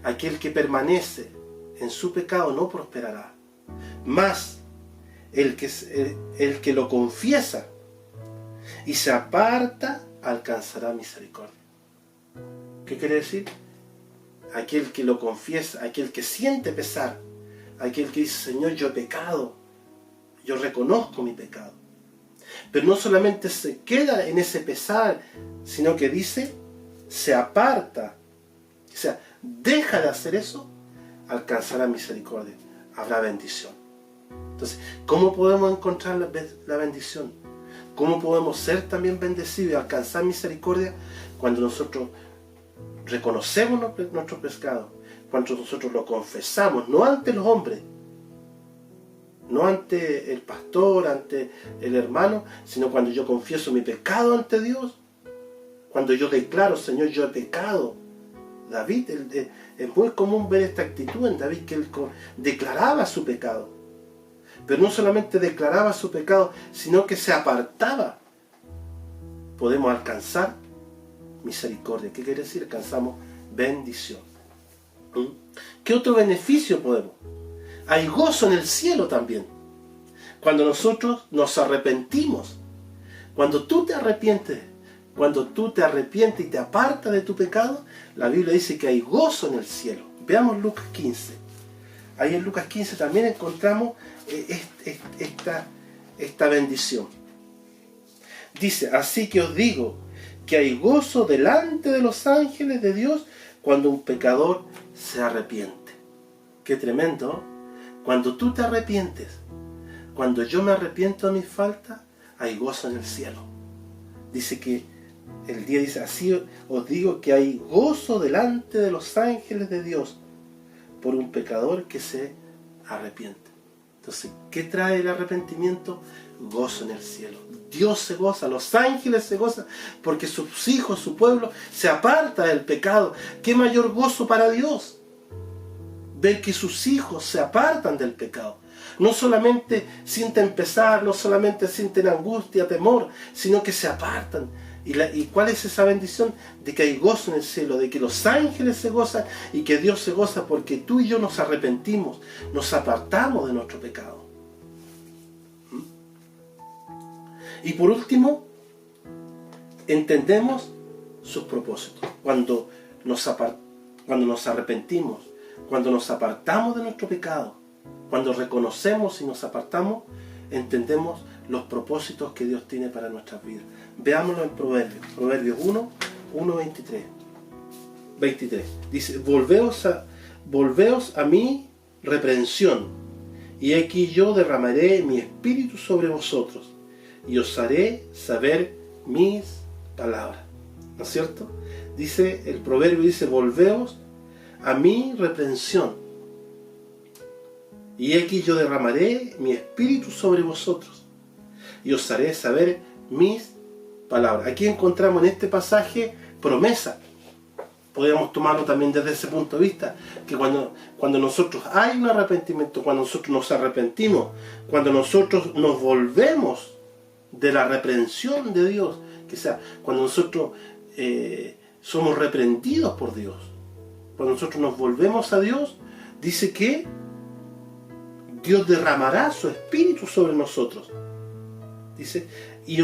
Aquel que permanece en su pecado no prosperará. Mas el que lo confiesa y se aparta alcanzará misericordia. ¿Qué quiere decir? Aquel que lo confiesa, aquel que siente pesar, aquel que dice: Señor, yo he pecado, yo reconozco mi pecado. Pero no solamente se queda en ese pesar, sino que dice: se aparta. O sea, deja de hacer eso, alcanzará misericordia, habrá bendición. Entonces, ¿cómo podemos encontrar la bendición? ¿Cómo podemos ser también bendecidos y alcanzar misericordia? Cuando nosotros reconocemos nuestro pecado, cuando nosotros lo confesamos, no ante los hombres, no ante el pastor, ante el hermano, sino cuando yo confieso mi pecado ante Dios, cuando yo declaro: Señor, yo he pecado. David, es muy común ver esta actitud en David, que él declaraba su pecado. Pero no solamente declaraba su pecado, sino que se apartaba. Podemos alcanzar misericordia. ¿Qué quiere decir? Alcanzamos bendición. ¿Qué otro beneficio podemos? Hay gozo en el cielo también. Cuando nosotros nos arrepentimos, cuando tú te arrepientes y te apartas de tu pecado, la Biblia dice que hay gozo en el cielo. Veamos Lucas 15. Ahí en Lucas 15 también encontramos esta bendición. Dice: así que os digo que hay gozo delante de los ángeles de Dios cuando un pecador se arrepiente. Qué tremendo. Cuando tú te arrepientes, cuando yo me arrepiento de mis faltas, hay gozo en el cielo. Dice que el día dice: así os digo que hay gozo delante de los ángeles de Dios por un pecador que se arrepiente. Entonces, ¿qué trae el arrepentimiento? Gozo en el cielo. Dios se goza, los ángeles se gozan, porque sus hijos, su pueblo, se aparta del pecado. ¿Qué mayor gozo para Dios? Ver que sus hijos se apartan del pecado. No solamente sienten pesar, no solamente sienten angustia, temor, sino que se apartan. ¿Y cuál es esa bendición? De que hay gozo en el cielo, de que los ángeles se gozan y que Dios se goza porque tú y yo nos arrepentimos, nos apartamos de nuestro pecado. Y por último, entendemos sus propósitos. Cuando nos arrepentimos, cuando nos apartamos de nuestro pecado, cuando reconocemos y nos apartamos, entendemos los propósitos que Dios tiene para nuestras vidas. Veámoslo en Proverbios 23. Dice: volveos a mi reprensión, y aquí yo derramaré mi espíritu sobre vosotros, y os haré saber mis palabras. ¿No es cierto? Dice el proverbio, dice: volveos a mi reprensión, y aquí yo derramaré mi espíritu sobre vosotros, y os haré saber mis palabras. Aquí encontramos en este pasaje promesa. Podríamos tomarlo también desde ese punto de vista, que cuando nosotros hay un arrepentimiento, cuando nosotros nos arrepentimos, cuando nosotros nos volvemos de la reprensión de Dios, que sea, cuando nosotros somos reprendidos por Dios, cuando nosotros nos volvemos a Dios, dice que Dios derramará su espíritu sobre nosotros. Dice, y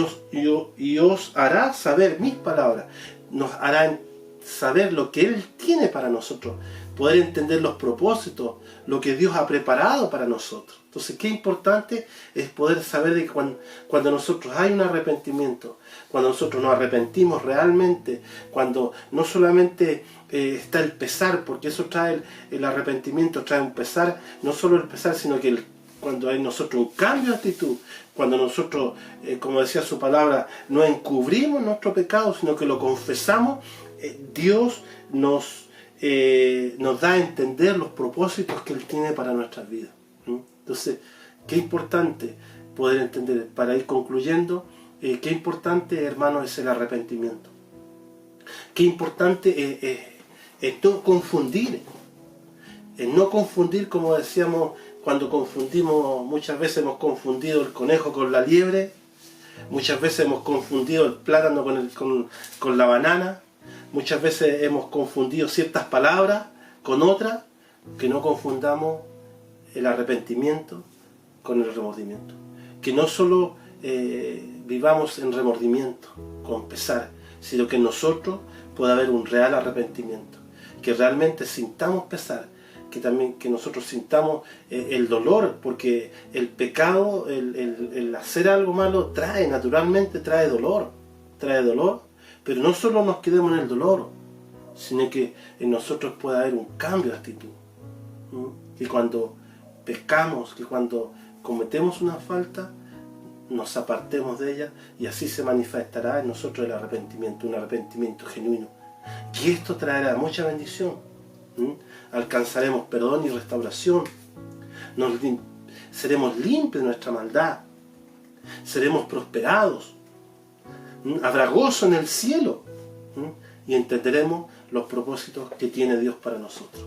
os hará saber mis palabras. Nos hará saber lo que Él tiene para nosotros. Poder entender los propósitos, lo que Dios ha preparado para nosotros. Entonces, qué importante es poder saber de que cuando nosotros hay un arrepentimiento, cuando nosotros nos arrepentimos realmente, cuando no solamente está el pesar, porque eso trae el arrepentimiento, trae un pesar, no solo el pesar, sino que cuando hay en nosotros un cambio de actitud, cuando nosotros, como decía su palabra, no encubrimos nuestro pecado, sino que lo confesamos, Dios nos da a entender los propósitos que Él tiene para nuestras vidas. Entonces, qué importante poder entender, para ir concluyendo, qué importante, hermanos, es el arrepentimiento. Qué importante es no confundir. Es no confundir, como decíamos, cuando confundimos, muchas veces hemos confundido el conejo con la liebre, muchas veces hemos confundido el plátano con la banana, muchas veces hemos confundido ciertas palabras con otras, que no confundamos el arrepentimiento con el remordimiento. Que no solo vivamos en remordimiento, con pesar, sino que en nosotros pueda haber un real arrepentimiento. Que realmente sintamos pesar, que nosotros sintamos el dolor, porque el pecado, el hacer algo malo naturalmente trae dolor, pero no solo nos quedemos en el dolor, sino que en nosotros pueda haber un cambio de actitud. Que cuando pecamos, que cuando cometemos una falta, nos apartemos de ella, y así se manifestará en nosotros el arrepentimiento, un arrepentimiento genuino. Y esto traerá mucha bendición. Alcanzaremos perdón y restauración. Seremos limpios de nuestra maldad. Seremos prosperados. Habrá gozo en el cielo. Y entenderemos los propósitos que tiene Dios para nosotros.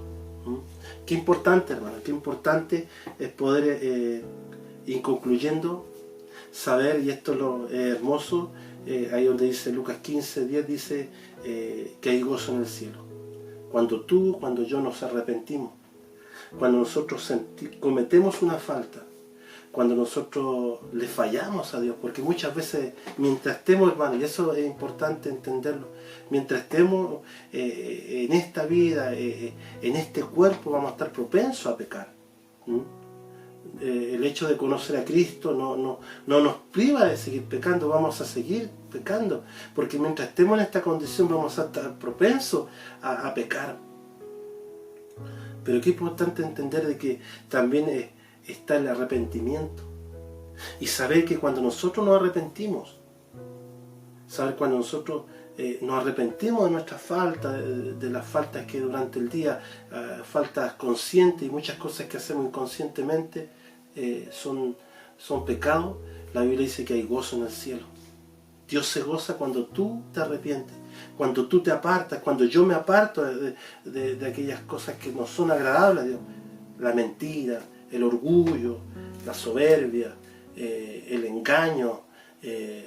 Qué importante, hermano, qué importante es poder, ir concluyendo, saber, y esto es lo hermoso, ahí donde dice Lucas 15:10, dice que hay gozo en el cielo. Cuando yo nos arrepentimos, cuando nosotros cometemos una falta, cuando nosotros le fallamos a Dios, porque muchas veces, mientras estemos, hermano, y eso es importante entenderlo, mientras estemos en esta vida, en este cuerpo, vamos a estar propensos a pecar. El hecho de conocer a Cristo no nos priva de seguir pecando, vamos a seguir pecando, porque mientras estemos en esta condición vamos a estar propensos a pecar. Pero qué importante entender de que también está el arrepentimiento, y saber que cuando nosotros nos arrepentimos, cuando nosotros nos arrepentimos de nuestras faltas, de las faltas que durante el día, faltas conscientes y muchas cosas que hacemos inconscientemente, son pecados, la Biblia dice que hay gozo en el cielo. Dios se goza cuando tú te arrepientes, cuando tú te apartas, cuando yo me aparto de aquellas cosas que no son agradables a Dios. La mentira, el orgullo, la soberbia, el engaño,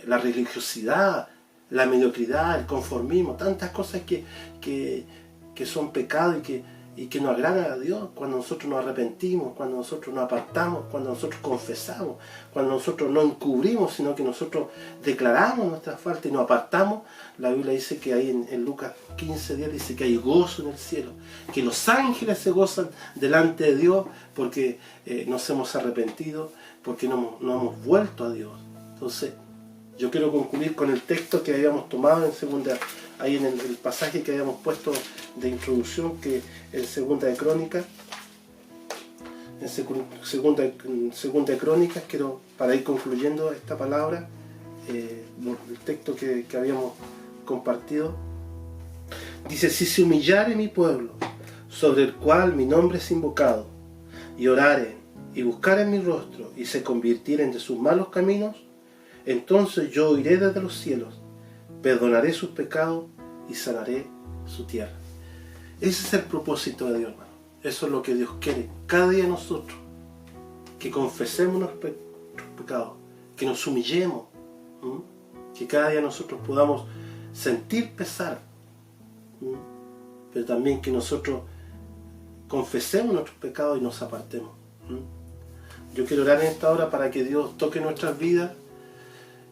la religiosidad, la mediocridad, el conformismo, tantas cosas que son pecados y que nos agradan a Dios. Cuando nosotros nos arrepentimos, cuando nosotros nos apartamos, cuando nosotros confesamos, cuando nosotros no encubrimos, sino que nosotros declaramos nuestra falta y nos apartamos, la Biblia dice que ahí en Lucas 15:10 dice que hay gozo en el cielo, que los ángeles se gozan delante de Dios porque nos hemos arrepentido, porque no hemos vuelto a Dios. Entonces, yo quiero concluir con el texto que habíamos tomado ahí en el pasaje que habíamos puesto de introducción, que es Segunda de Crónicas. En segunda de Crónicas, para ir concluyendo esta palabra, el texto que habíamos compartido, dice: si se humillare mi pueblo, sobre el cual mi nombre es invocado, y oraren y buscaren mi rostro, y se convirtieren de sus malos caminos, entonces yo oiré desde los cielos, perdonaré sus pecados y sanaré su tierra. Ese es el propósito de Dios, hermano. Eso es lo que Dios quiere cada día de nosotros, que confesemos nuestros pecados, que nos humillemos, que cada día nosotros podamos sentir pesar, pero también que nosotros confesemos nuestros pecados y nos apartemos. Yo quiero orar en esta hora para que Dios toque nuestras vidas,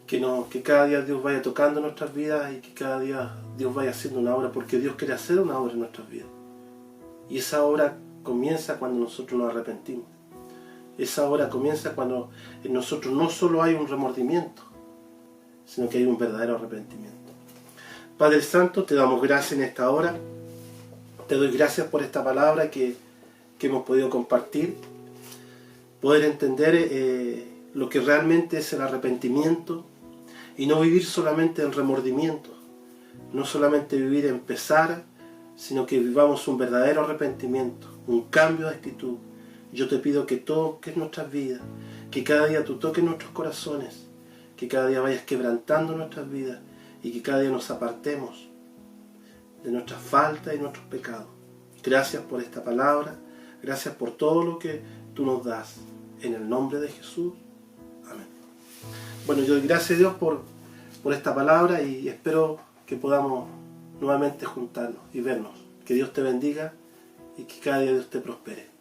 que cada día Dios vaya tocando nuestras vidas y que cada día Dios vaya haciendo una obra, porque Dios quiere hacer una obra en nuestras vidas. Y esa obra comienza cuando nosotros nos arrepentimos. Esa obra comienza cuando en nosotros no solo hay un remordimiento, sino que hay un verdadero arrepentimiento. Padre Santo, te damos gracias en esta hora. Te doy gracias por esta palabra que hemos podido compartir. Poder entender lo que realmente es el arrepentimiento y no vivir solamente en remordimiento. No solamente vivir en pesar, sino que vivamos un verdadero arrepentimiento, un cambio de actitud. Yo te pido que toques nuestras vidas, que cada día tú toques nuestros corazones, que cada día vayas quebrantando nuestras vidas y que cada día nos apartemos de nuestras faltas y nuestros pecados. Gracias por esta palabra, gracias por todo lo que tú nos das. En el nombre de Jesús. Amén. Bueno, yo doy gracias a Dios por esta palabra y espero que podamos nuevamente juntarnos y vernos. Que Dios te bendiga y que cada día Dios te prospere.